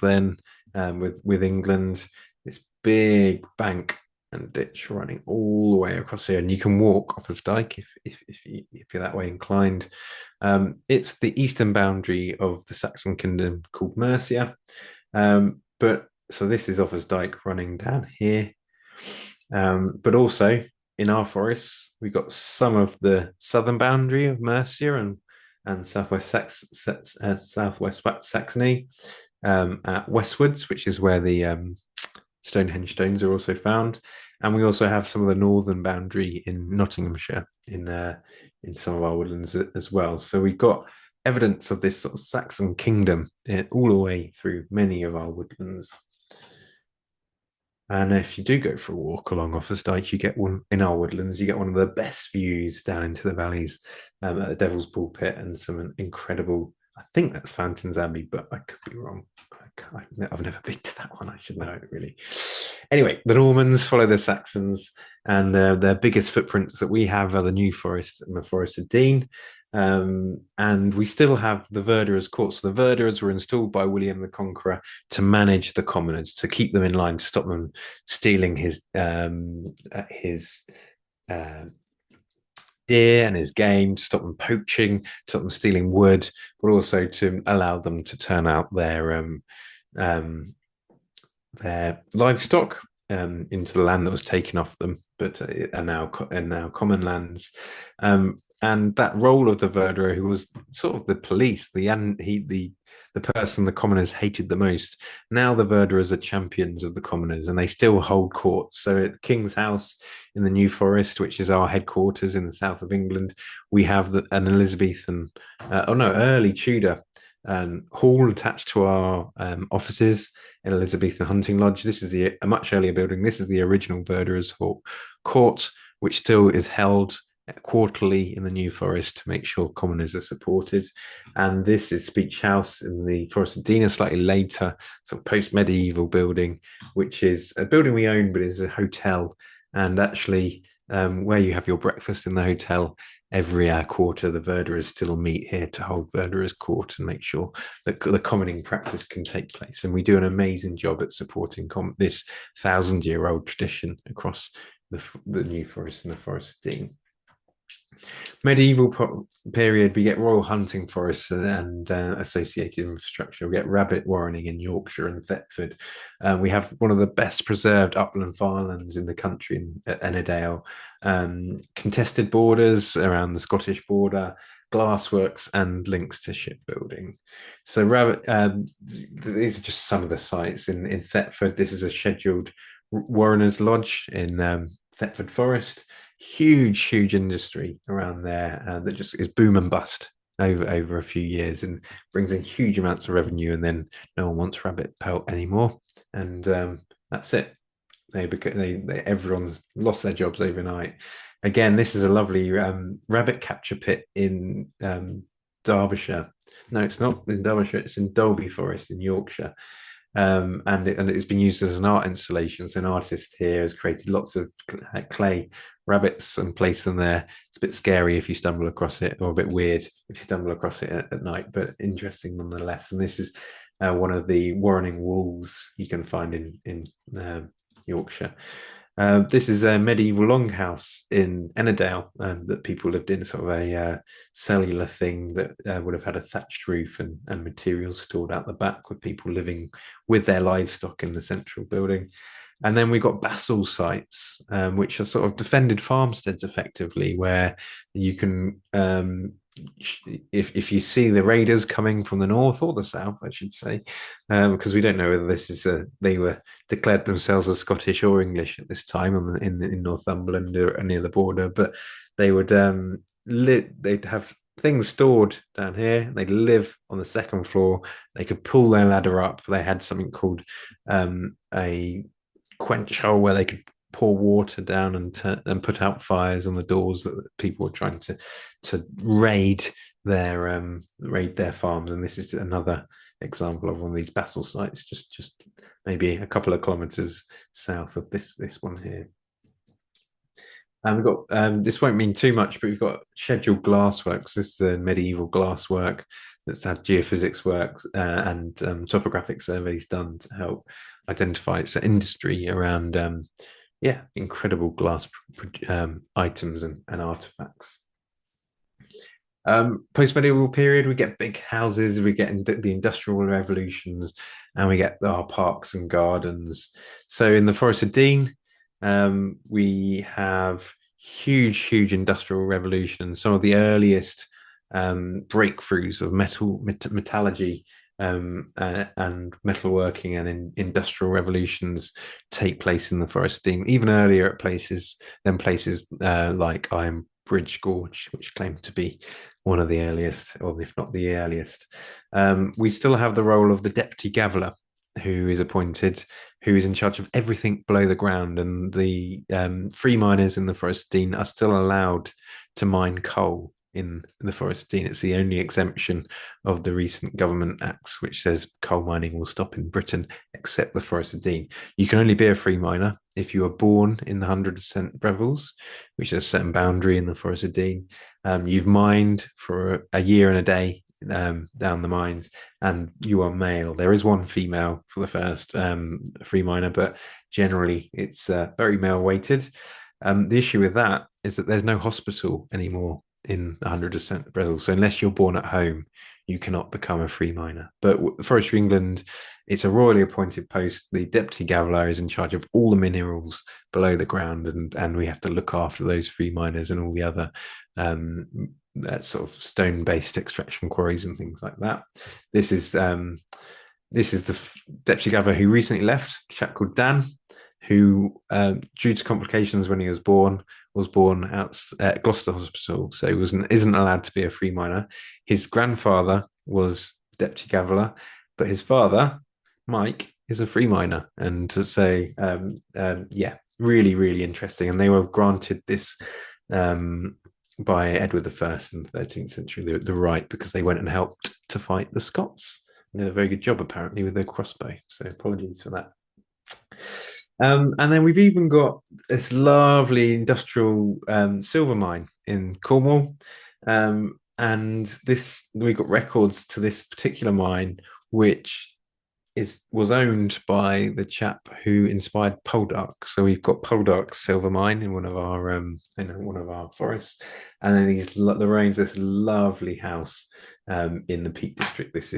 then with England. This big bank and ditch running all the way across here, and you can walk Offers Dyke if you're that way inclined. It's the eastern boundary of the Saxon kingdom called Mercia, but so this is Offers Dyke running down here. But also in our forests, we've got some of the southern boundary of Mercia and southwest Saxony at Westwards, which is where the Stonehenge stones are also found. And we also have some of the northern boundary in Nottinghamshire in some of our woodlands as well. So we've got evidence of this sort of Saxon kingdom all the way through many of our woodlands. And if you do go for a walk along Offers Dyke, you get one in our woodlands. You get one of the best views down into the valleys at the Devil's Pulpit and some incredible. I think that's Fountains Abbey, but I could be wrong. I've never been to that one. I should know it really. Anyway, the Normans follow the Saxons, and their biggest footprints that we have are the New Forest and the Forest of Dean. And we still have the Verderers' courts. So the Verderers were installed by William the Conqueror to manage the commoners, to keep them in line, to stop them stealing his deer and his game, to stop them poaching, to stop them stealing wood, but also to allow them to turn out their livestock into the land that was taken off them, but are now common lands. And that role of the Verderer, who was sort of the police, the person the commoners hated the most. Now the Verderers are champions of the commoners, and they still hold courts. So at King's House in the New Forest, which is our headquarters in the south of England, we have an Elizabethan, early Tudor hall attached to our offices in Elizabethan Hunting Lodge. This is a much earlier building. This is the original Verderers' Court, which still is held quarterly in the New Forest to make sure commoners are supported. And this is Speech House in the Forest of Dean, a slightly later sort of post-medieval building, which is a building we own, but is a hotel. And actually, where you have your breakfast in the hotel, every quarter, the Verderers still meet here to hold Verderers' Court and make sure that the commoning practice can take place. And we do an amazing job at supporting this 1,000-year-old tradition across the New Forest and the Forest of Dean. Medieval period, we get royal hunting forests and associated infrastructure. We get rabbit warrening in Yorkshire and Thetford. We have one of the best preserved upland farmlands in the country at Ennerdale. Contested borders around the Scottish border, glassworks, and links to shipbuilding. So, these are just some of the sites in Thetford. This is a scheduled Warrener's Lodge in Thetford Forest. Huge industry around there that just is boom and bust over a few years and brings in huge amounts of revenue. And then no one wants rabbit pelt anymore, and that's it. Everyone's lost their jobs overnight. Again, this is a lovely rabbit capture pit in Derbyshire. No, it's not in Derbyshire. It's in Dolby Forest in Yorkshire. And it's been used as an art installation. So an artist here has created lots of clay rabbits and placed them there. It's a bit scary if you stumble across it, or a bit weird if you stumble across it at night, but interesting nonetheless. And this is one of the warrening walls you can find in Yorkshire. This is a medieval longhouse in Ennerdale that people lived in, sort of a cellular thing that would have had a thatched roof and materials stored out the back, with people living with their livestock in the central building. And then we've got basal sites, which are sort of defended farmsteads effectively, where you can, if you see the raiders coming from the north or the south, I should say, because we don't know whether this is they were declared themselves as Scottish or English at this time in Northumberland or near the border, but they would they'd have things stored down here. They'd live on the second floor. They could pull their ladder up. They had something called a quench hole where they could pour water down and put out fires on the doors that people were trying to raid their farms. And this is another example of one of these basal sites, just maybe a couple of kilometers south of this one here. And we've got this won't mean too much, but we've got scheduled glassworks. This is a medieval glasswork that's had geophysics work and topographic surveys done to help identify its industry around incredible glass items and artifacts. Post-medieval period, we get big houses, we get the industrial revolutions, and we get our parks and gardens. So in the Forest of Dean, we have huge industrial revolution. Some of the earliest breakthroughs of metallurgy and metalworking and industrial revolutions take place in the Forest of Dean, even earlier at places like Iron Bridge Gorge, which claim to be one of the earliest, or if not the earliest. We still have the role of the deputy gaveler, who is appointed, who is in charge of everything below the ground. And the free miners in the Forest of Dean are still allowed to mine coal in the Forest of Dean. It's the only exemption of the recent government acts, which says coal mining will stop in Britain, except the Forest of Dean. You can only be a free miner if you were born in the 100% Brevils, which is a certain boundary in the Forest of Dean. You've mined for a year and a day down the mines, and you are male. There is one female for the first free miner, but generally it's very male weighted. The issue with that is that there's no hospital anymore in 100% Brazil. So unless you're born at home, you cannot become a free miner. But Forestry England, it's a royally appointed post. The deputy gaveler is in charge of all the minerals below the ground, and we have to look after those free miners and all the other sort of stone-based extraction quarries and things like that. This is the deputy gaveler who recently left, a chap called Dan, who, due to complications when he was born out at Gloucester Hospital, so he isn't allowed to be a free miner. His grandfather was deputy gaveler, but his father, Mike, is a free miner, and to say, really interesting. And they were granted this by Edward I in the 13th century, the right, because they went and helped to fight the Scots. And did a very good job, apparently, with their crossbow. So apologies for that. And then we've even got this lovely industrial silver mine in Cornwall. And we got records to this particular mine, which was owned by the chap who inspired Poldark. So we've got Poldark silver mine in one of our forests, and then the Lorraine's this lovely house in the Peak District. This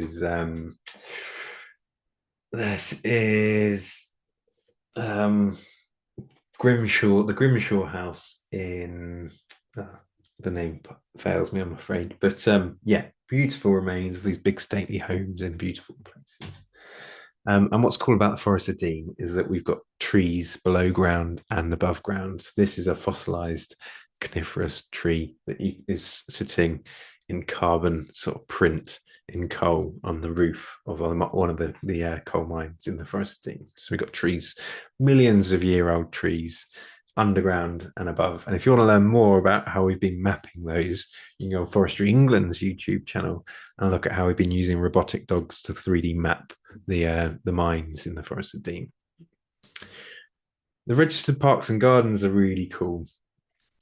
is Grimshaw, the Grimshaw House in the name fails me, I'm afraid. But yeah, beautiful remains of these big stately homes in beautiful places. And what's cool about the Forest of Dean is that we've got trees below ground and above ground. So this is a fossilized coniferous tree that is sitting in carbon sort of print in coal on the roof of one of the coal mines in the Forest of Dean. So we've got trees, millions of year old trees underground and above. And if you want to learn more about how we've been mapping those, you can go on Forestry England's YouTube channel and look at how we've been using robotic dogs to 3D map the mines in the Forest of Dean. The registered parks and gardens are really cool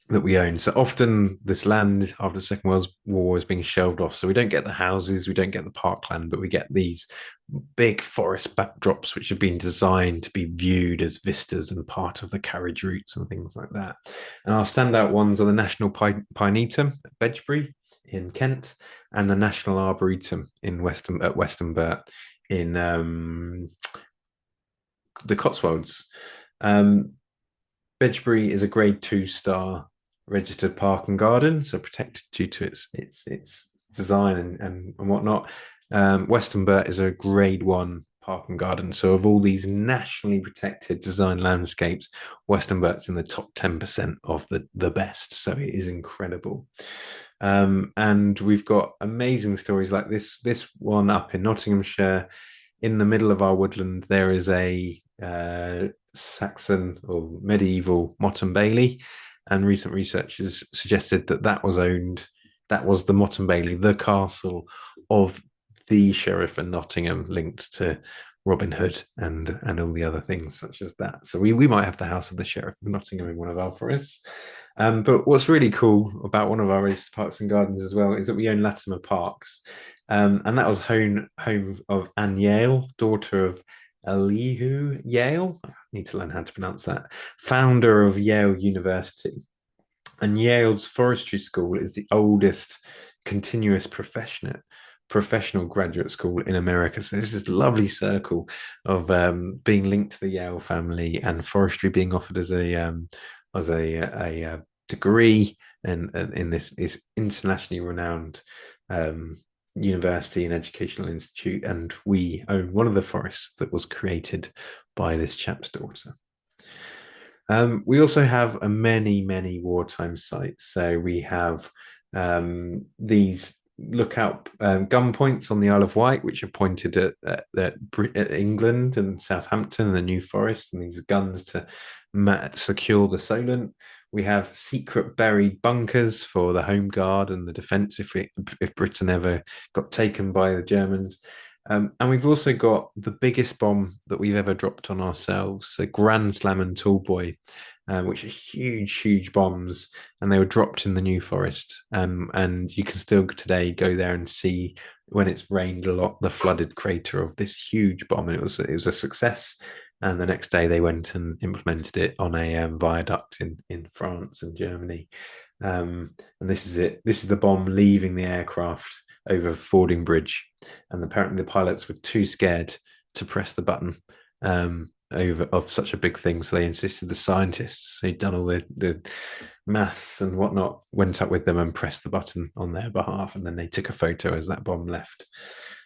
that we own. So often this land after the Second World War is being shelved off. So we don't get the houses, we don't get the parkland, but we get these big forest backdrops which have been designed to be viewed as vistas and part of the carriage routes and things like that. And our standout ones are the National Pinetum at Bedgebury in Kent and the National Arboretum in Western Burt in the Cotswolds. Bedgebury is a grade 2-star registered park and garden, so protected due to its design and whatnot. Western Burt is a grade 1 park and garden. So of all these nationally protected design landscapes, Western Burt's in the top 10% of the best. So it is incredible. And we've got amazing stories like this one up in Nottinghamshire. In the middle of our woodland, there is a Saxon or medieval Motte and Bailey, and recent research has suggested that was owned. That was the Motte and Bailey, the castle of the sheriff in Nottingham, linked to Robin Hood and all the other things such as that. So we might have the house of the sheriff of Nottingham in one of our forests. But what's really cool about one of our registered parks and gardens as well is that we own Latimer Parks, and that was home of Anne Yale, daughter of Elihu Yale. I need to learn how to pronounce that. Founder of Yale University. And Yale's forestry school is the oldest continuous professional graduate school in America. So there's this lovely circle of being linked to the Yale family and forestry being offered as a degree and in this internationally renowned university and educational institute. And we own one of the forests that was created by this chap's daughter. We also have many wartime sites. So we have these lookout gun points on the Isle of Wight, which are pointed at England and Southampton and the New Forest, and these are guns to secure the Solent. We have secret buried bunkers for the Home Guard and the defence if Britain ever got taken by the Germans. And we've also got the biggest bomb that we've ever dropped on ourselves, so Grand Slam and Tallboy, which are huge bombs, and they were dropped in the New Forest. And you can still today go there and see, when it's rained a lot, the flooded crater of this huge bomb. And it was a success. And the next day they went and implemented it on a viaduct in France and Germany. And this is it. This is the bomb leaving the aircraft over Fording Bridge, and apparently the pilots were too scared to press the button over of such a big thing, so they insisted the scientists who'd done all the maths and whatnot went up with them and pressed the button on their behalf, and then they took a photo as that bomb left.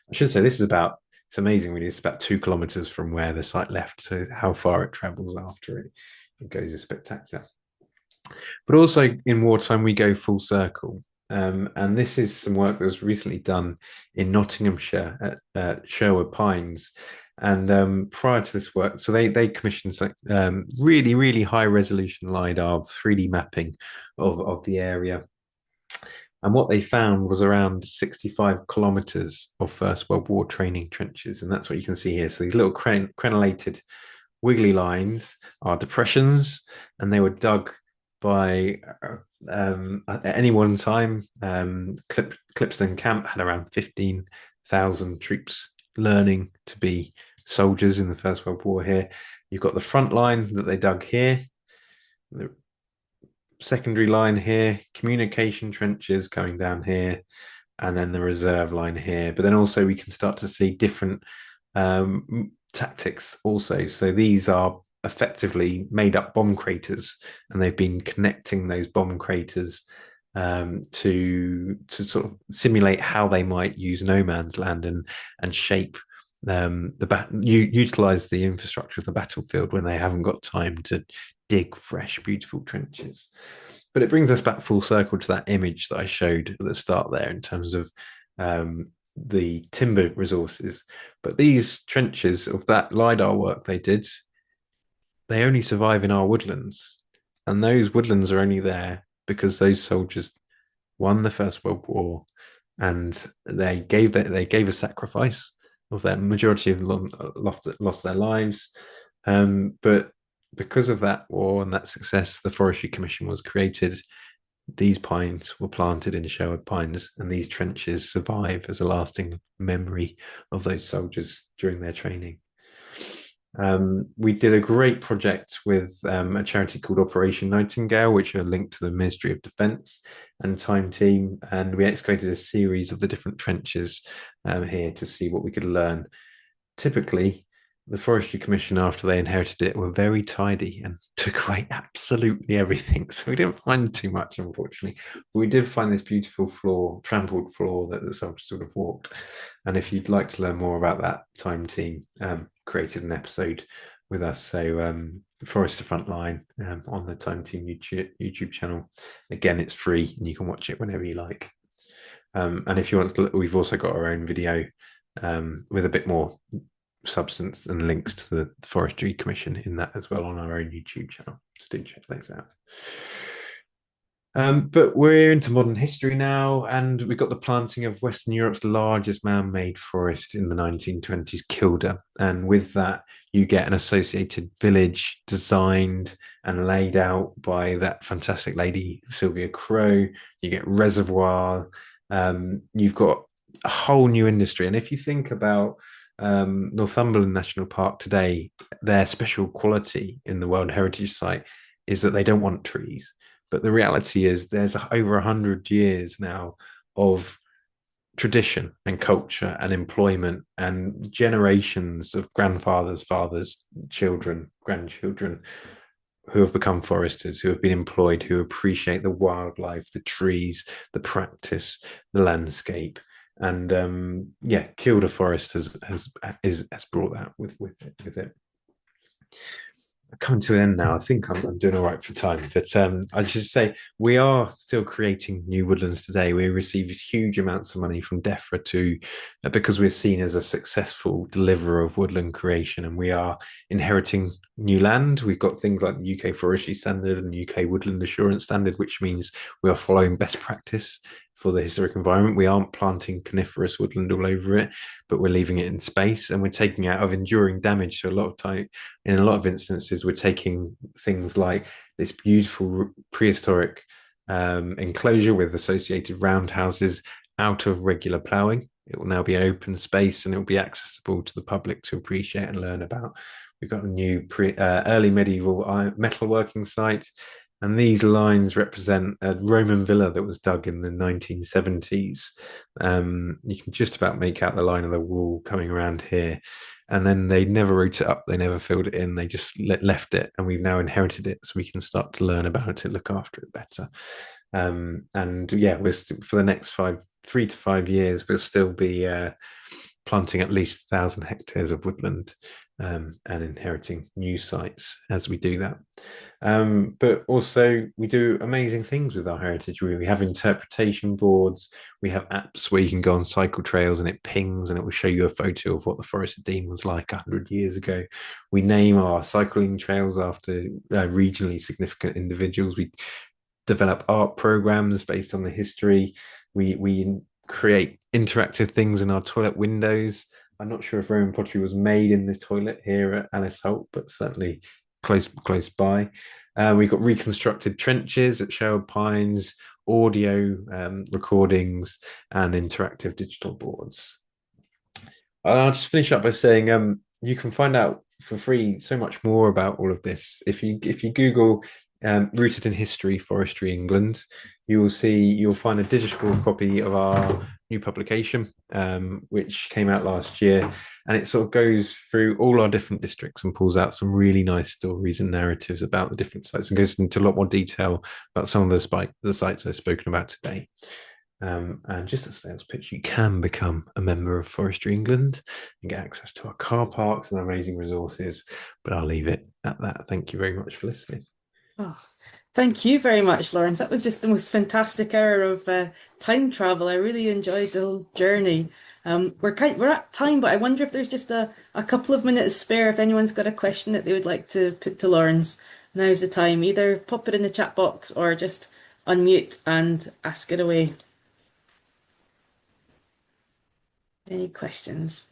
I should say this is about, it's amazing really, it's about 2 kilometers from where the site left, so how far it travels after it goes is spectacular. But also in wartime we go full circle. And this is some work that was recently done in Nottinghamshire at Sherwood Pines. And prior to this work, so they commissioned really high resolution LiDAR 3D mapping of the area. And what they found was around 65 kilometers of First World War training trenches. And that's what you can see here. So these little crenellated wiggly lines are depressions, and they were dug by at any one time. Clipston Camp had around 15,000 troops learning to be soldiers in the First World War here. You've got the front line that they dug here, the secondary line here, communication trenches coming down here, and then the reserve line here. But then also we can start to see different tactics also. So these are effectively made up bomb craters, and they've been connecting those bomb craters to sort of simulate how they might use no man's land and shape utilize the infrastructure of the battlefield when they haven't got time to dig fresh, beautiful trenches. But it brings us back full circle to that image that I showed at the start there in terms of the timber resources. But these trenches of that LiDAR work they did, they only survive in our woodlands. And those woodlands are only there because those soldiers won the First World War and they gave a sacrifice of their majority of them lost their lives. But because of that war and that success, the Forestry Commission was created. These pines were planted in Sherwood Pines, and these trenches survive as a lasting memory of those soldiers during their training. We did a great project with a charity called Operation Nightingale, which are linked to the Ministry of Defence and Time Team. And we excavated a series of the different trenches here to see what we could learn. Typically, the Forestry Commission, after they inherited it, were very tidy and took away absolutely everything. So we didn't find too much, unfortunately. But we did find this beautiful floor, trampled floor that the soldiers sort of walked. And if you'd like to learn more about that, Time Team created an episode with us. So Forest Frontline on the Time Team YouTube channel. Again, it's free and you can watch it whenever you like. And if you want to look, we've also got our own video with a bit more substance and links to the Forestry Commission in that as well on our own YouTube channel. So do check those out. But we're into modern history now, and we got the planting of Western Europe's largest man-made forest in the 1920s, Kilda. And with that, you get an associated village designed and laid out by that fantastic lady, Sylvia Crowe. You get reservoir. You've got a whole new industry. And if you think about Northumberland National Park today, their special quality in the World Heritage Site is that they don't want trees. But the reality is there's over 100 years now of tradition and culture and employment and generations of grandfathers, fathers, children, grandchildren who have become foresters, who have been employed, who appreciate the wildlife, the trees, the practice, the landscape. And yeah, Kilda Forest has brought that with it. Coming to an end now. I think I'm doing all right for time, but I should say we are still creating new woodlands today. We receive huge amounts of money from DEFRA to because we're seen as a successful deliverer of woodland creation, and we are inheriting new land. We've got things like the UK Forestry Standard and UK Woodland Assurance Standard, which means we are following best practice for the historic environment. We aren't planting coniferous woodland all over it, but we're leaving it in space, and we're taking out of enduring damage. So a lot of time, in a lot of instances, we're taking things like this beautiful prehistoric enclosure with associated roundhouses out of regular ploughing. It will now be an open space and it will be accessible to the public to appreciate and learn about. We've got a new early medieval metalworking site. And these lines represent a Roman villa that was dug in the 1970s. You can just about make out the line of the wall coming around here. And then they never wrote it up, they never filled it in, they just left it. And we've now inherited it so we can start to learn about it, look after it better. And yeah, for the next 3 to 5 years, we'll still be planting at least 1,000 hectares of woodland and inheriting new sites as we do that. But also, we do amazing things with our heritage. We have interpretation boards, we have apps where you can go on cycle trails and it pings and it will show you a photo of what the Forest of Dean was like 100 years ago. We name our cycling trails after regionally significant individuals. We develop art programs based on the history. We create interactive things in our toilet windows. I'm not sure if Roman pottery was made in the toilet here at Alice Holt, but certainly close by. We've got reconstructed trenches at Sherwood Pines, audio recordings, and interactive digital boards. I'll just finish up by saying you can find out for free so much more about all of this if you Google rooted in history, Forestry England. You'll find a digital copy of our new publication, which came out last year, and it sort of goes through all our different districts and pulls out some really nice stories and narratives about the different sites and goes into a lot more detail about some of the sites I've spoken about today. And just a sales pitch, you can become a member of Forestry England and get access to our car parks and amazing resources. But I'll leave it at that. Thank you very much for listening. Oh, thank you very much, Lawrence. That was just the most fantastic hour of time travel. I really enjoyed the whole journey. We're at time, but I wonder if there's just a couple of minutes spare if anyone's got a question that they would like to put to Lawrence. Now's the time. Either pop it in the chat box or just unmute and ask it away. Any questions?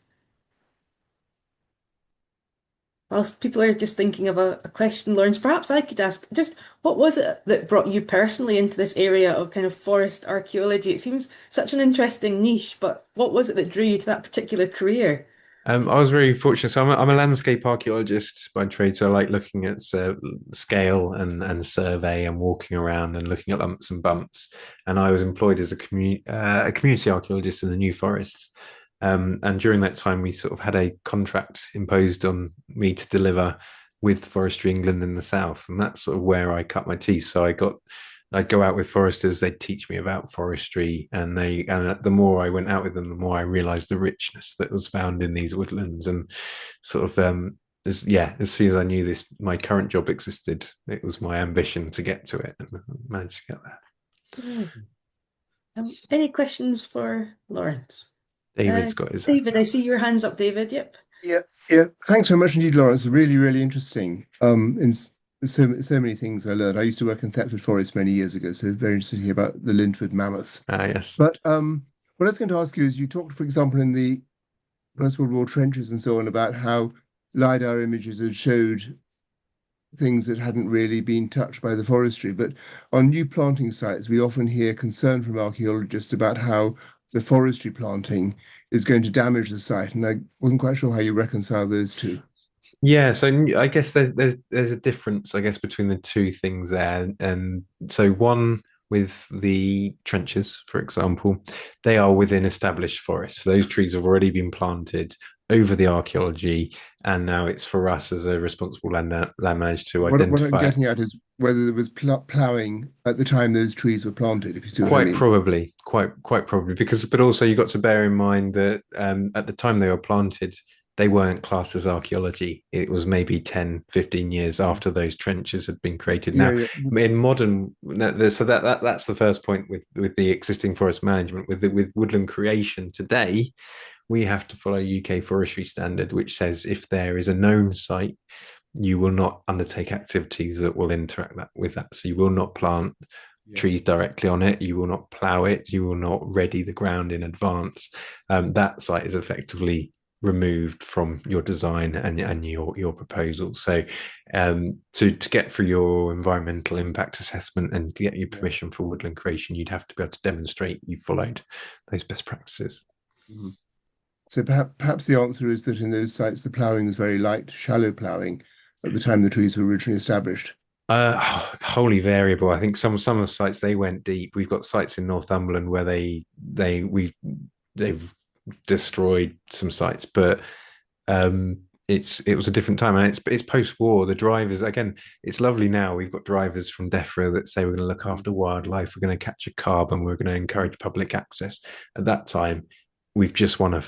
Whilst people are just thinking of a question, Lawrence, perhaps I could ask just what was it that brought you personally into this area of kind of forest archaeology? It seems such an interesting niche, but what was it that drew you to that particular career? I was very fortunate. So I'm a landscape archaeologist by trade. So I like looking at scale and survey and walking around and looking at lumps and bumps. And I was employed as a community archaeologist in the New Forests. And during that time, we sort of had a contract imposed on me to deliver with Forestry England in the south, and that's sort of where I cut my teeth. So I'd go out with foresters, they'd teach me about forestry, and the more I went out with them, the more I realized the richness that was found in these woodlands. And sort of as soon as I knew this my current job existed, it was my ambition to get to it, and I managed to get there. Amazing. Any questions for Lawrence? David's got his hand David, I up. see your hands up, David. Yep. Yeah, yeah. Thanks very much indeed, Lawrence. Really, really interesting. So many things I learned. I used to work in Thetford Forest many years ago, so very interested to hear about the Lindford mammoths. Ah, yes. But what I was going to ask you is, you talked, for example, in the First World War trenches and so on, about how LiDAR images had showed things that hadn't really been touched by the forestry. But on new planting sites, we often hear concern from archaeologists about how the forestry planting is going to damage the site. And I wasn't quite sure how you reconcile those two. Yeah, so I guess there's a difference, I guess, between the two things there. And so one with the trenches, for example, they are within established forests. So those trees have already been planted over the archaeology, and now it's for us as a responsible land manager to What I'm identify. getting at is whether there was ploughing at the time those trees were planted, if you see what I Quite mean. probably, quite probably, because but also you got to bear in mind that at the time they were planted, they weren't classed as archaeology. It was maybe 10, 15 years after those trenches had been created. Yeah, Now, yeah. in modern, so that's the first point with the existing forest management. With woodland creation today, we have to follow UK forestry standard, which says if there is a known site, you will not undertake activities that will interact with that. So you will not plant Yeah. trees directly on it. You will not plow it. You will not ready the ground in advance. That site is effectively removed from your design and your proposal. So to get through your environmental impact assessment and get your permission for woodland creation, you'd have to be able to demonstrate you followed those best practices. Mm-hmm. So perhaps the answer is that in those sites the ploughing was very light, shallow ploughing at the time the trees were originally established. Wholly variable. I think some of the sites they went deep. We've got sites in Northumberland where they've destroyed some sites, but it was a different time, and it's post-war. The drivers, again, it's lovely now. We've got drivers from DEFRA that say we're going to look after wildlife, we're going to catch a carbon, we're going to encourage public access. At that time, we've just won a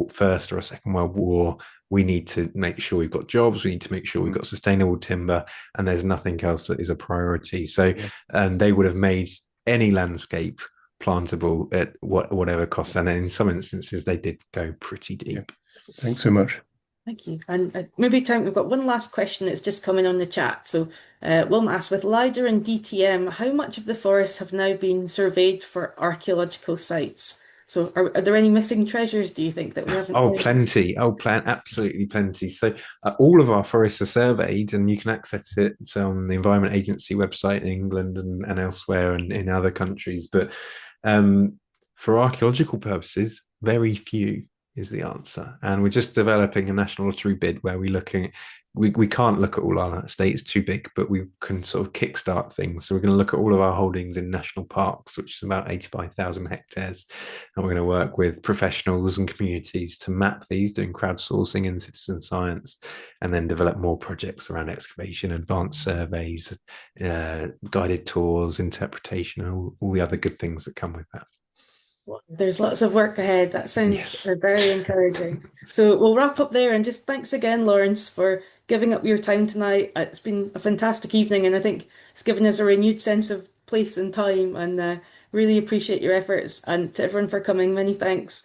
first or a second world war. We need to make sure we've got jobs. We need to make sure we've got sustainable timber, and there's nothing else that is a priority. So, and they would have made any landscape plantable at whatever cost, and in some instances they did go pretty deep. Yeah. Thanks so much. Thank you. And maybe time we've got one last question that's just coming on the chat. So Wilma asks, with LiDAR and DTM, how much of the forests have now been surveyed for archaeological sites? So are there any missing treasures, do you think, that we haven't Oh, found? plenty. Oh, absolutely plenty. So all of our forests are surveyed, and you can access it on the Environment Agency website in England and elsewhere and in other countries. But for archaeological purposes, very few is the answer. And we're just developing a national lottery bid where we're looking we can't look at all our estates too big, but we can sort of kickstart things. So we're going to look at all of our holdings in national parks, which is about 85,000 hectares. And we're going to work with professionals and communities to map these, doing crowdsourcing and citizen science, and then develop more projects around excavation, advanced surveys, guided tours, interpretation, and all the other good things that come with that. Well, there's lots of work ahead. That sounds Yes. very encouraging. So we'll wrap up there and just thanks again, Lawrence, for giving up your time tonight. It's been a fantastic evening, and I think it's given us a renewed sense of place and time, and really appreciate your efforts. And to everyone for coming, many thanks.